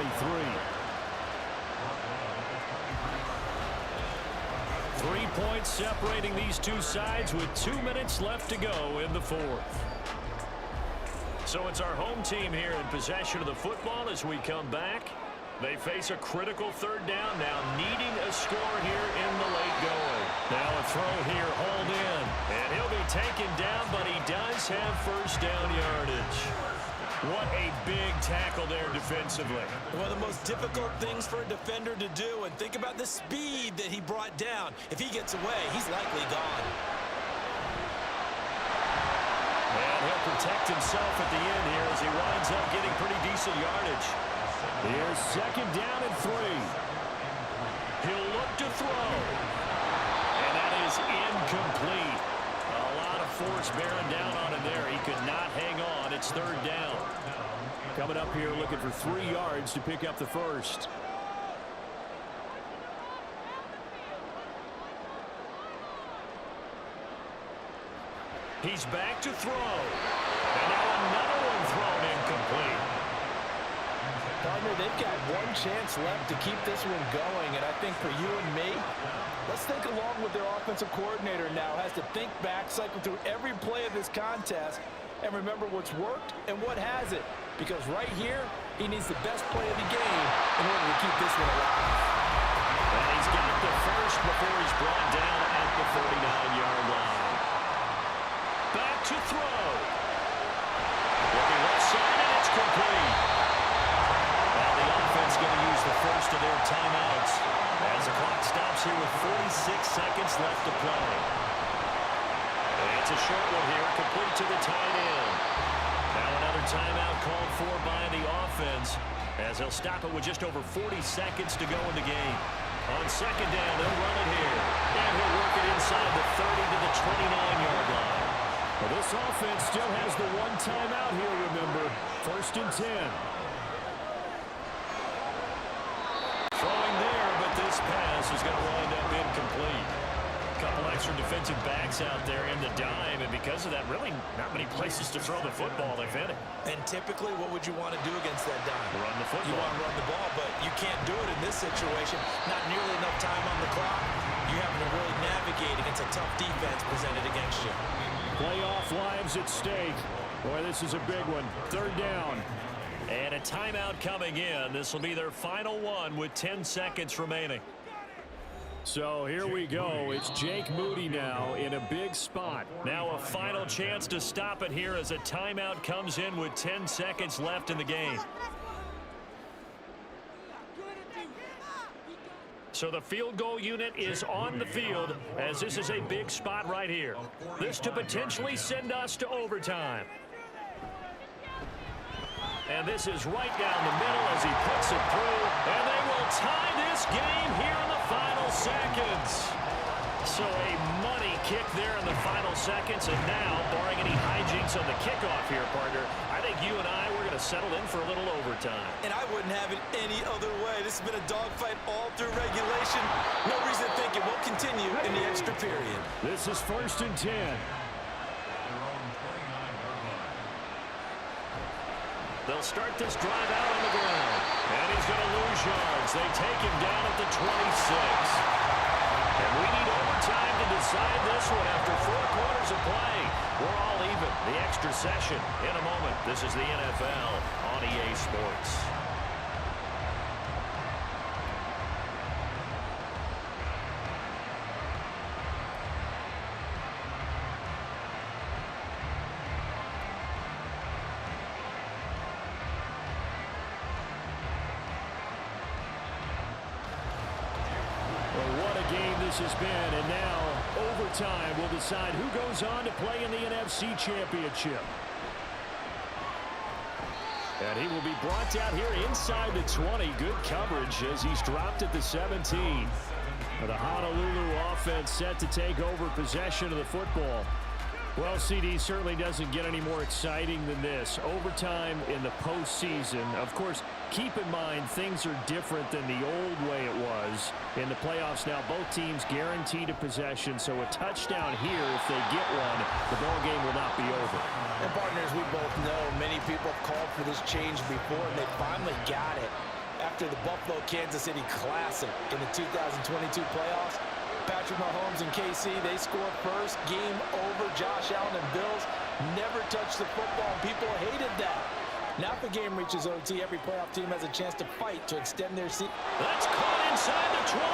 3 points separating these two sides with 2 minutes left to go in the fourth. So it's our home team here in possession of the football as we come back. They face a critical third down now, needing a score here in the late going. Now a throw here, hauled in. And he'll be taken down, but he does have first down yardage. What a big tackle there defensively. One of the most difficult things for a defender to do, and think about the speed that he brought down. If he gets away, he's likely gone. And he'll protect himself at the end here as he winds up getting pretty decent yardage. Here's second down and 3. He'll look to throw. And that is incomplete. A lot of force bearing down on him there. He could not hang on. It's third down. Coming up here looking for 3 yards to pick up the first. He's back to throw. And now another one thrown incomplete. Partner, they've got one chance left to keep this one going, and I think for you and me, let's think along with their offensive coordinator now. Has to think back, cycle through every play of this contest, and remember what's worked and what hasn't. Because right here, he needs the best play of the game in order to keep this one alive. And he's got the first before he's brought down at the 39-yard line. Back to throw. Looking left side, and it's complete. Now the offense going to use the first of their timeouts as the clock stops here with 46 seconds left to play. And it's a short one here, complete to the tight end. Now another timeout called for by the offense as they'll stop it with just over 40 seconds to go in the game. On second down, they'll run it here. And he'll work it inside the 30 to the 29-yard line. Well, this offense still has the one timeout here, remember. First and 10. Throwing there, but this pass is going to wind up incomplete. A couple extra defensive backs out there in the dime, and because of that, really not many places to throw the football. They've hit it. And typically, what would you want to do against that dime? Run the football. You want to run the ball, but you can't do it in this situation. Not nearly enough time on the clock. You're having to really navigate against a tough defense presented against you. Playoff lives at stake. Boy, this is a big one. Third down. And a timeout coming in. This will be their final one with 10 seconds remaining. So here we go. It's Jake Moody now in a big spot. Now a final chance to stop it here as a timeout comes in with 10 seconds left in the game. So the field goal unit is on the field as this is a big spot right here. This to potentially send us to overtime. And this is right down the middle as he puts it through. And they will tie this game here in the final seconds. So a money kick there in the final seconds. And now, barring any hijinks on the kickoff here, partner, I think you and I, we're going to settle in for a little overtime. And I wouldn't have it any other way. This has been a dogfight all through regulation. No reason to think it won't continue in the extra period. This is first and 10. They'll start this drive out on the ground. And he's going to lose yards. They take him down at the 26. And we need overtime to decide this one after 4 quarters of play. We're all even. The extra session in a moment. This is the NFL on EA Sports. Has been, and now overtime will decide who goes on to play in the NFC Championship. And he will be brought down here inside the 20. Good coverage as he's dropped at the 17. The Honolulu offense set to take over possession of the football. Well, CD certainly doesn't get any more exciting than this. Overtime in the postseason. Of course, keep in mind things are different than the old way it was. In the playoffs now, both teams guaranteed a possession, so a touchdown here, if they get one, the ball game will not be over. And partners, we both know many people have called for this change before, and they finally got it. After the Buffalo-Kansas City Classic in the 2022 playoffs, Patrick Mahomes and KC, they scored first. Game over. Josh Allen and Bills never touched the football, and people hated that. Now if the game reaches OT, every playoff team has a chance to fight to extend their season. That's caught inside the 20.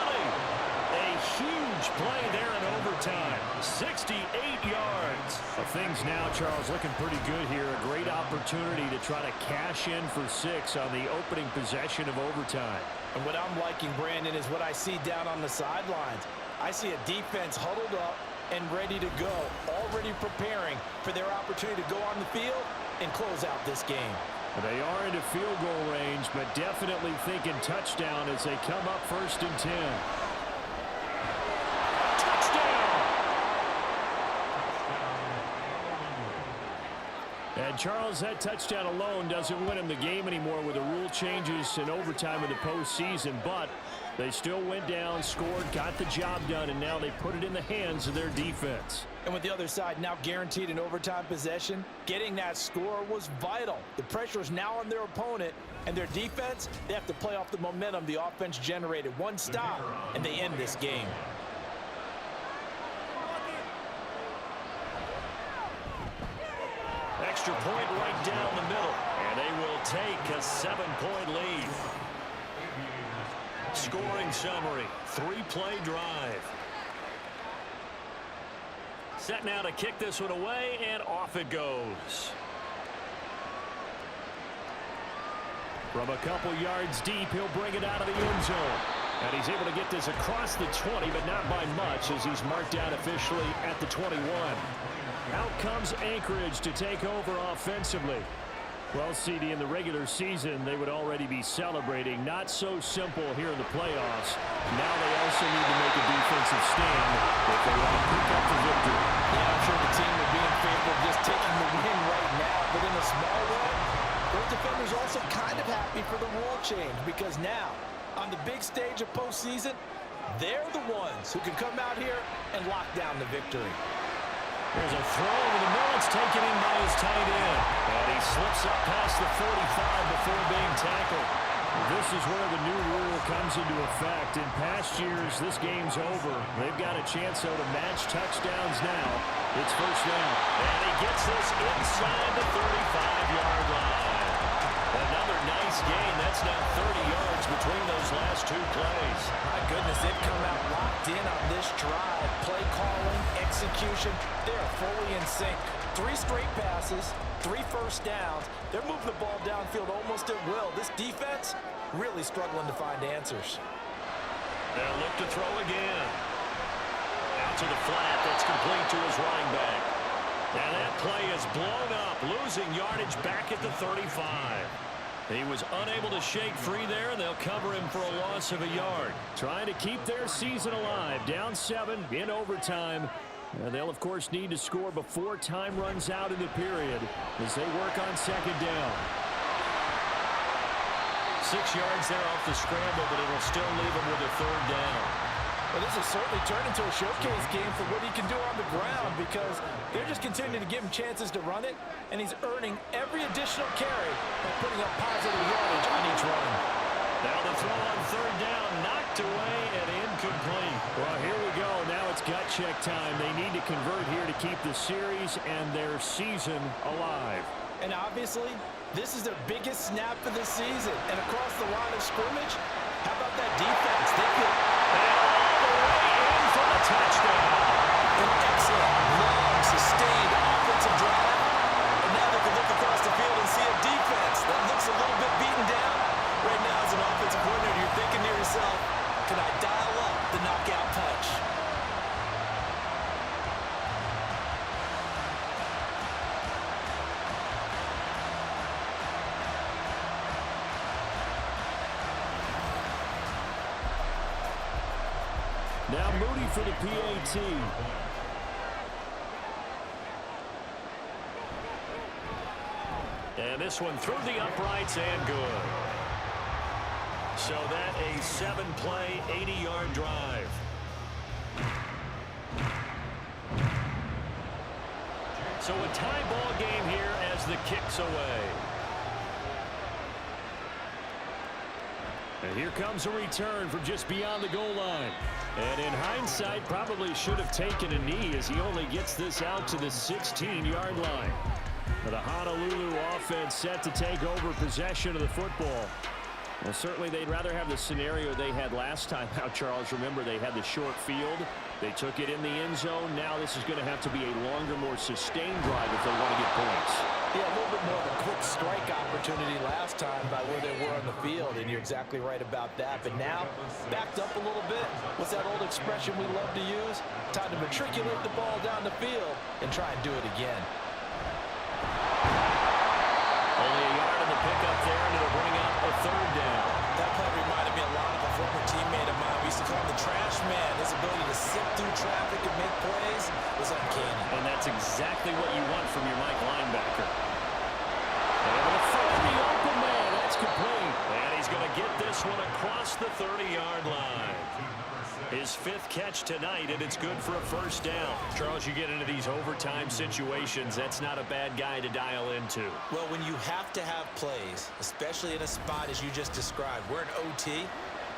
A huge play there in overtime. 68 yards. Well, things now, Charles, looking pretty good here. A great opportunity to try to cash in for 6 on the opening possession of overtime. And what I'm liking, Brandon, is what I see down on the sidelines. I see a defense huddled up and ready to go, already preparing for their opportunity to go on the field and close out this game. They are into field goal range, but definitely thinking touchdown as they come up 1st and 10. And Charles, that touchdown alone doesn't win him the game anymore with the rule changes in overtime in the postseason, but they still went down, scored, got the job done, and now they put it in the hands of their defense. And with the other side now guaranteed an overtime possession, getting that score was vital. The pressure is now on their opponent, and their defense, they have to play off the momentum the offense generated. One stop, and they end this game. Extra point right down the middle, and they will take a 7-point lead. Scoring summary, 3-play drive. Set now to kick this one away, and off it goes. From a couple yards deep, he'll bring it out of the end zone. And he's able to get this across the 20, but not by much, as he's marked down officially at the 21. Out comes Anchorage to take over offensively. Well, CD, in the regular season, they would already be celebrating. Not so simple here in the playoffs. Now they also need to make a defensive stand if they want to pick up the victory. Yeah, I'm sure the team would be in favor of just taking the win right now. But in a small way, those defenders also kind of happy for the rule change, because now, on the big stage of postseason, they're the ones who can come out here and lock down the victory. There's a throw over the middle. It's taken in by his tight end. And he slips up past the 45 before being tackled. This is where the new rule comes into effect. In past years, this game's over. They've got a chance, though, to match touchdowns now. It's 1st down. And he gets this inside the 35-yard line. Another nice gain. That's now 30 yards between those last 2 plays. My goodness, they've come out locked in on this drive. Play calling, execution, they are fully in sync. 3 straight passes, 3 first downs. They're moving the ball downfield almost at will. This defense really struggling to find answers. They'll look to throw again. Out to the flat. That's complete to his running back. And that play is blown up, losing yardage back at the 35. He was unable to shake free there, and they'll cover him for a loss of a yard. Trying to keep their season alive. Down 7 in overtime. And they'll, of course, need to score before time runs out in the period as they work on 2nd down. 6 yards there off the scramble, but it'll still leave him with a 3rd down. Well, this has certainly turned into a showcase game for what he can do on the ground, because they're just continuing to give him chances to run it, and he's earning every additional carry by putting up positive yardage on each run. Now the throw on 3rd down, knocked away and incomplete. Well, here we go. Now it's gut check time. They need to convert here to keep the series and their season alive. And obviously, this is their biggest snap of the season. And across the line of scrimmage, how about that defense? They feel for the touchdown. An excellent, long, sustained offensive drive. And now they can look across the field and see a defense that looks a little bit beaten down. Right now, as an offensive coordinator, you're thinking to yourself, can I dial up the knockout punch? Now Moody for the PAT. And this one through the uprights and good. So that a 7-play, 80-yard drive. So a tie ball game here as the kick's away. And here comes a return from just beyond the goal line. And in hindsight, probably should have taken a knee as he only gets this out to the 16-yard line. The Honolulu offense set to take over possession of the football. Well, certainly they'd rather have the scenario they had last time out, Charles. Remember, they had the short field. They took it in the end zone. Now this is going to have to be a longer, more sustained drive if they want to get points. Yeah, a little bit more of a quick strike opportunity last time by where they were on the field, and you're exactly right about that. But now, backed up a little bit. What's that old expression we love to use? Time to matriculate the ball down the field and try and do it again. Only a yard in the pickup there, and it'll bring up a third down. That play reminded me a lot of a former teammate of mine. We used to call him the trash man. His ability to sift through traffic and make plays was uncanny. And that's exactly what you want from your Mike linebacker. And the find the open man. That's complete. And he's going to get this one across the 30-yard line. His 5th catch tonight, and it's good for a first down. Charles, you get into these overtime situations, that's not a bad guy to dial into. Well, when you have to have plays, especially in a spot as you just described, we're in OT,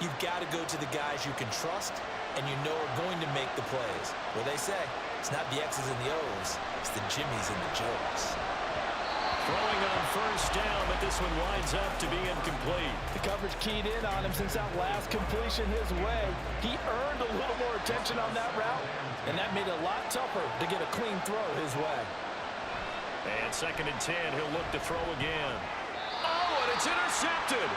you've got to go to the guys you can trust and you know are going to make the plays. Well, they say it's not the X's and the O's, it's the Jimmies and the Joes. Throwing on first down, but this one winds up to be incomplete. The coverage keyed in on him since that last completion his way. He earned a little more attention on that route, and that made it a lot tougher to get a clean throw his way. And 2nd and 10, he'll look to throw again. Oh, and it's intercepted.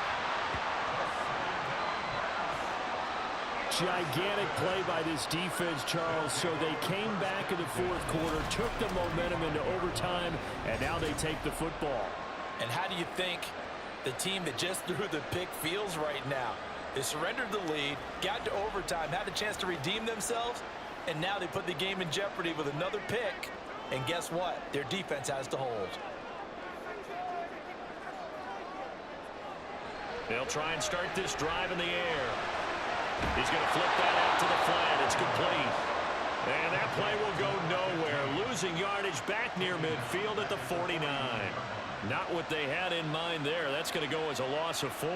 Gigantic play by this defense, Charles. So they came back in the 4th quarter, took the momentum into overtime, and now they take the football. And how do you think the team that just threw the pick feels right now? They surrendered the lead, got to overtime, had a chance to redeem themselves, and now they put the game in jeopardy with another pick. And guess what? Their defense has to hold. They'll try and start this drive in the air. He's going to flip that out to the flat. It's complete. And that play will go nowhere. Losing yardage back near midfield at the 49. Not what they had in mind there. That's going to go as a loss of 4.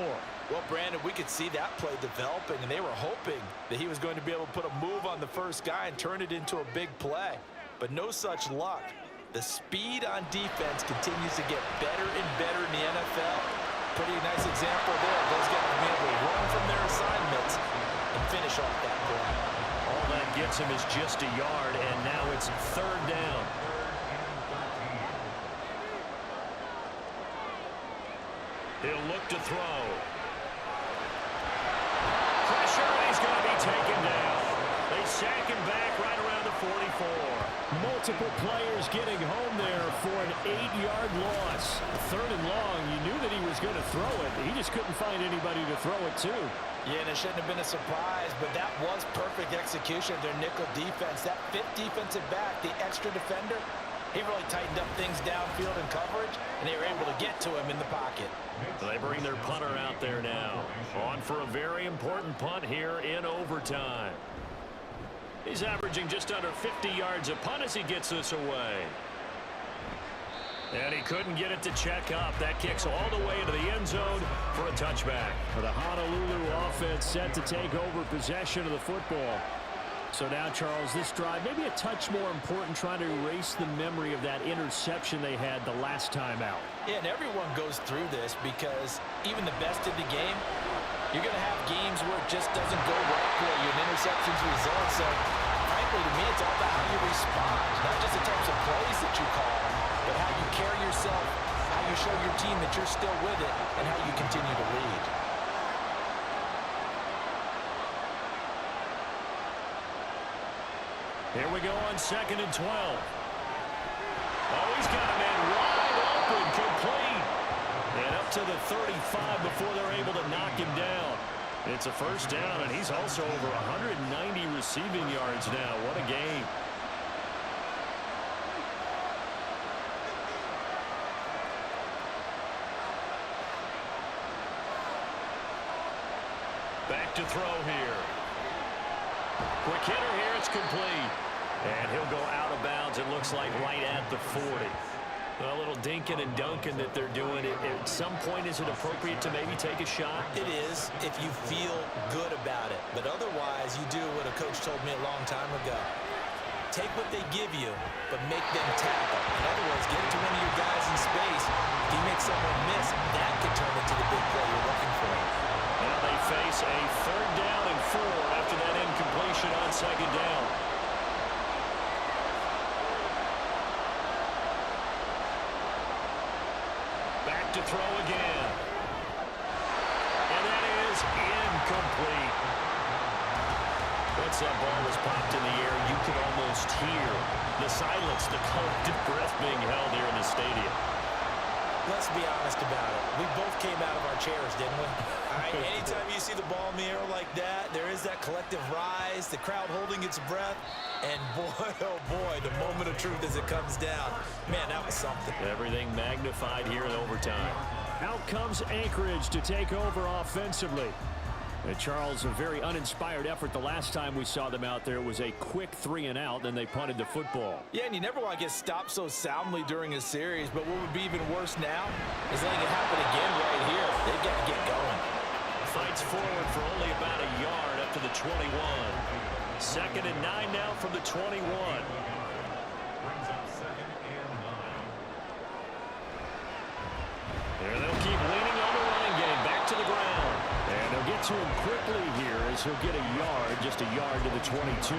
Well, Brandon, we could see that play developing, and they were hoping that he was going to be able to put a move on the first guy and turn it into a big play. But no such luck. The speed on defense continues to get better and better in the NFL. Pretty nice example there. Those guys will be able to run from their assignments and finish off that play. All that gets him is just a yard, and now it's 3rd down. He'll look to throw. Pressure, and he's going to be taken down. They sack him back right around the 44. Multiple players getting home there for an 8-yard loss. 3rd and long, you knew that he was going to throw it. He just couldn't find anybody to throw it to. Yeah, and it shouldn't have been a surprise, but that was perfect execution of their nickel defense. That 5th defensive back, the extra defender, he really tightened up things downfield in coverage, and they were able to get to him in the pocket. They bring their punter out there now. On for a very important punt here in overtime. He's averaging just under 50 yards a punt as he gets this away. And he couldn't get it to check up. That kicks all the way into the end zone for a touchback. The Honolulu offense set to take over possession of the football. So now, Charles, this drive maybe a touch more important, trying to erase the memory of that interception they had the last time out. Yeah, and everyone goes through this because even the best in the game, you're going to have games where it just doesn't go right for you, and interceptions result. So, frankly, to me, it's all about how you respond, not just the types of plays that you call, but how you carry yourself, how you show your team that you're still with it, and how you continue to lead. Here we go on 2nd and 12. Oh, he's got a man wide open, complete. And up to the 35 before they're able to knock him down. It's a first down, and he's also over 190 receiving yards now. What a game. Back to throw here. Quick hitter here. It's complete. And he'll go out of bounds, it looks like, right at the 40. A little dinking and dunking that they're doing. At some point, is it appropriate to maybe take a shot? It is if you feel good about it. But otherwise, you do what a coach told me a long time ago. Take what they give you, but make them tackle. In other words, get it to one of your guys in space. If you make someone miss, that could turn into the big play you're looking for. Now they face a 3rd down and 4 after that incompletion on 2nd down. To throw again. And that is incomplete. Once that ball was popped in the air, you could almost hear the silence, the collective breath being held here in the stadium. Let's be honest about it. We both came out of our chairs, didn't we? All right, anytime you see the ball in the air like that, there is that collective rise, the crowd holding its breath, and boy, oh boy, the moment of truth as it comes down. Man, that was something. Everything magnified here in overtime. Out comes Anchorage to take over offensively. And Charles, a very uninspired effort the last time we saw them out there. It was a quick 3-and-out, then they punted the football. Yeah, and you never want to get stopped so soundly during a series, but what would be even worse now is letting it happen again right here. They've got to get going. Fights forward for only about a yard up to the 21. 2nd and 9 now from the 21. Brings up 2nd and 9. There they'll keep leaning on the running game. Back to the ground. And they'll get to him quickly here as he'll get a yard, just a yard to the 22.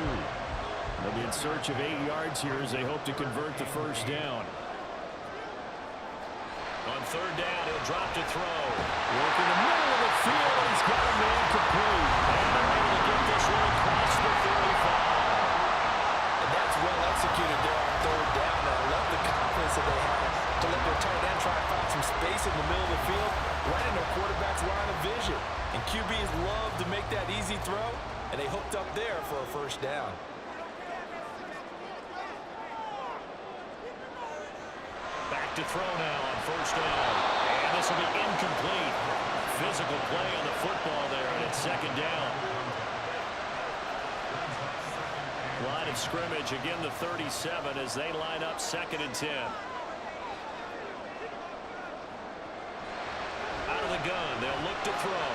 They'll be in search of 8 yards here as they hope to convert the 1st down. On 3rd down, he'll drop to throw. Work in the middle of the field, and he's got a man complete. And they're able to get this one across the 35. And that's well executed there on 3rd down. And I love the confidence that they have to let their tight end try to find some space in the middle of the field, right in their quarterback's line of vision. And QBs love to make that easy throw, and they hooked up there for a 1st down. Back to throw now on 1st down. And this will be incomplete. Physical play on the football there, and it's 2nd down. Line of scrimmage, again the 37 as they line up 2nd and 10. Out of the gun, they'll look to throw.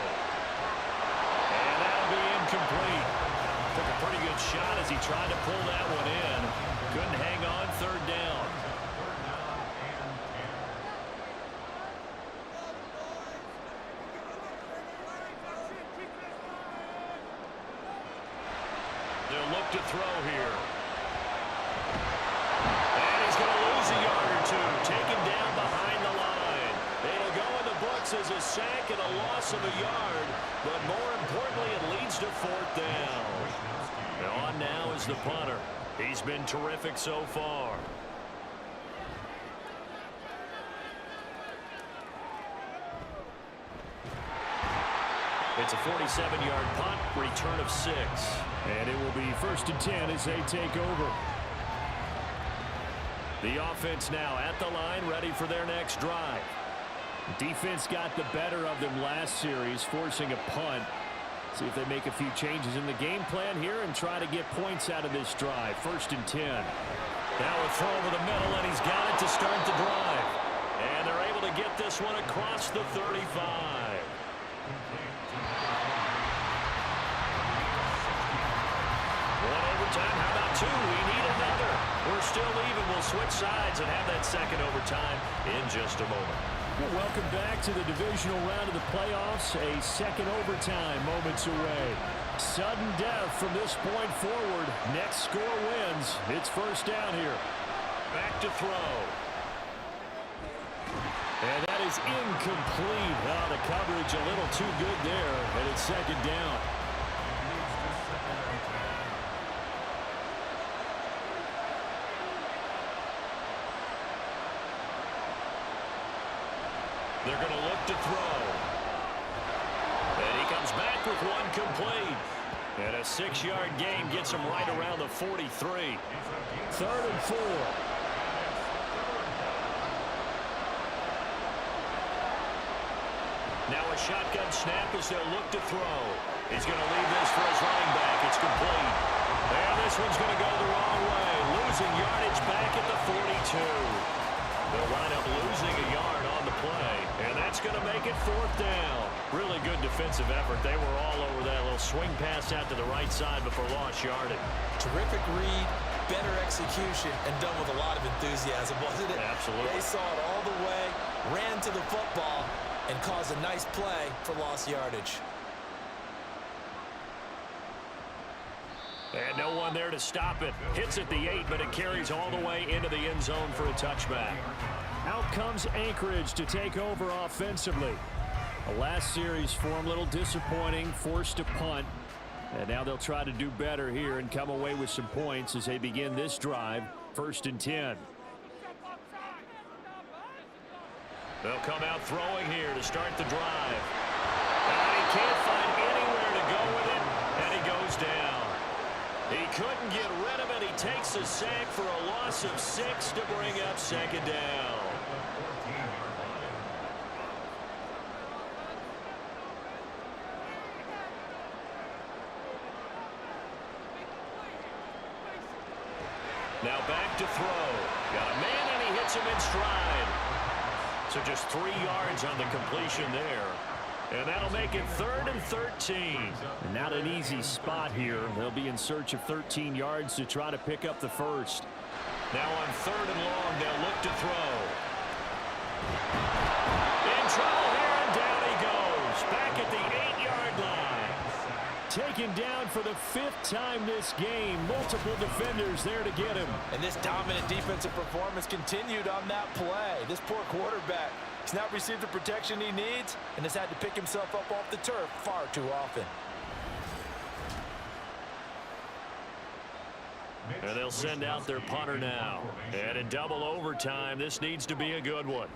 And that'll be incomplete. Took a pretty good shot as he tried to pull that one in. Couldn't hang on 3rd down. They'll look to throw here. And he's going to lose a yard or 2. Taken down behind the line. It'll go in the books as a sack and a loss of a yard. But more importantly, it leads to 4th down. And on now is the punter. He's been terrific so far. It's a 47-yard punt, return of 6. And it will be 1st and 10 as they take over. The offense now at the line, ready for their next drive. Defense got the better of them last series, forcing a punt. See if they make a few changes in the game plan here and try to get points out of this drive. 1st and 10. Now a throw over the middle, and he's got it to start the drive. And they're able to get this one across the 35. One overtime. How about 2? We need another. We're still even. We'll switch sides and have that 2nd overtime in just a moment. Well, welcome back to the divisional round of the playoffs. A 2nd overtime moments away. Sudden death from this point forward. Next score wins. It's 1st down here. Back to throw. And that is incomplete. Oh, the coverage a little too good there. And it's 2nd down. They're going to look to throw. And he comes back with one complete. And a 6-yard gain gets him right around the 43. 3rd and 4. Now a shotgun snap as they'll look to throw. He's going to leave this for his running back. It's complete. And this one's going to go the wrong way. Losing yardage back at the 42. They'll wind up losing a yard on the play. And that's going to make it 4th down. Really good defensive effort. They were all over that little swing pass out to the right side before lost yardage. Terrific read, better execution, and done with a lot of enthusiasm, wasn't it? Absolutely. They saw it all the way, ran to the football, and caused a nice play for lost yardage. And no one there to stop it. Hits at the 8, but it carries all the way into the end zone for a touchback. Out comes Anchorage to take over offensively. The last series for them a little disappointing, forced to punt. And now they'll try to do better here and come away with some points as they begin this drive, 1st and 10. They'll come out throwing here to start the drive. And he can't find anywhere to go with it, and he goes down. He couldn't get rid of it. He takes a sack for a loss of 6 to bring up 2nd down. Now back to throw. Got a man, and he hits him in stride. So just 3 yards on the completion there. And that'll make it 3rd and 13. And not an easy spot here. They'll be in search of 13 yards to try to pick up the first. Now on 3rd and long, they'll look to throw. In trouble here, and down he goes. Back at the 8-yard line. Taken down for the 5th time this game. Multiple defenders there to get him. And this dominant defensive performance continued on that play. This poor quarterback, he's not received the protection he needs and has had to pick himself up off the turf far too often. And they'll send out their punter now. And in double overtime, this needs to be a good one.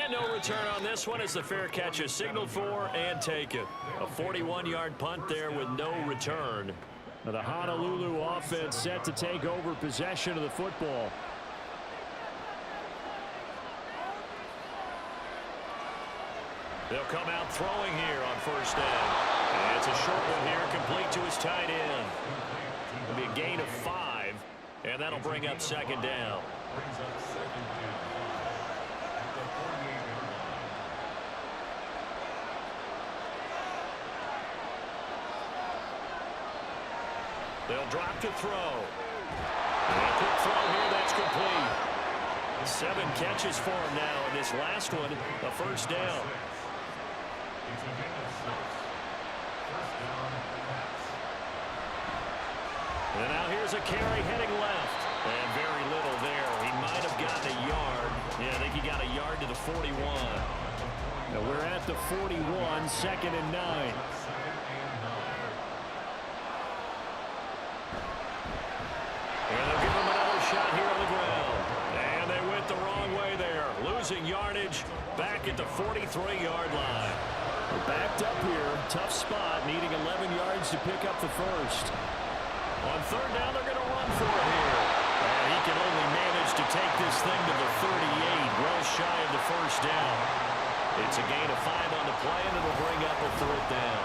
And no return on this one as the fair catch is signaled for and taken. A 41-yard punt there with no return. Now the Honolulu offense set to take over possession of the football. They'll come out throwing here on 1st down. And it's a short one here, complete to his tight end. It'll be a gain of 5, and that'll bring up 2nd down. They'll drop to throw. And a quick throw here, that's complete. 7 catches for him now, and this last one, a 1st down. And now here's a carry heading left. And very little there. He might have gotten a yard. Yeah, I think he got a yard to the 41. Now we're at the 41, 2nd and 9. And they'll give him another shot here on the ground. And they went the wrong way there. Losing yardage back at the 43-yard line. We're backed up here. Tough spot, needing 11 yards to pick up the first. On 3rd down, they're going to run for it here. And he can only manage to take this thing to the 38, well shy of the 1st down. It's a gain of 5 on the play, and it'll bring up a 4th down.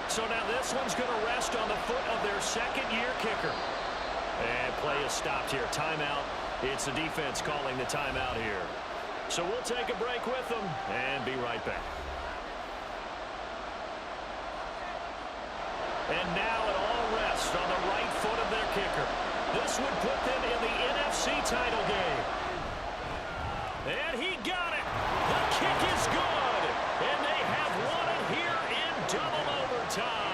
So now this one's going to rest on the foot of their 2nd-year kicker. And play is stopped here. Timeout. It's the defense calling the timeout here. So we'll take a break with them and be right back. And now it all rests on the right foot of their kicker. This would put them in the NFC title game. And he got it. The kick is good. And they have won it here in double overtime.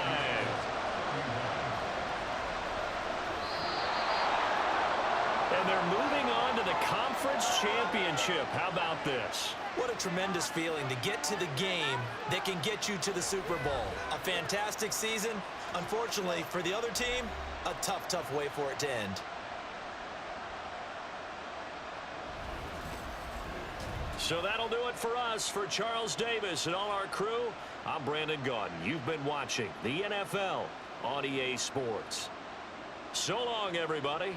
And they're moving on to the conference championship. How about this? What a tremendous feeling to get to the game that can get you to the Super Bowl. A fantastic season. Unfortunately, for the other team, a tough, tough way for it to end. So that'll do it for us. For Charles Davis and all our crew, I'm Brandon Gaudin. You've been watching the NFL on EA Sports. So long, everybody.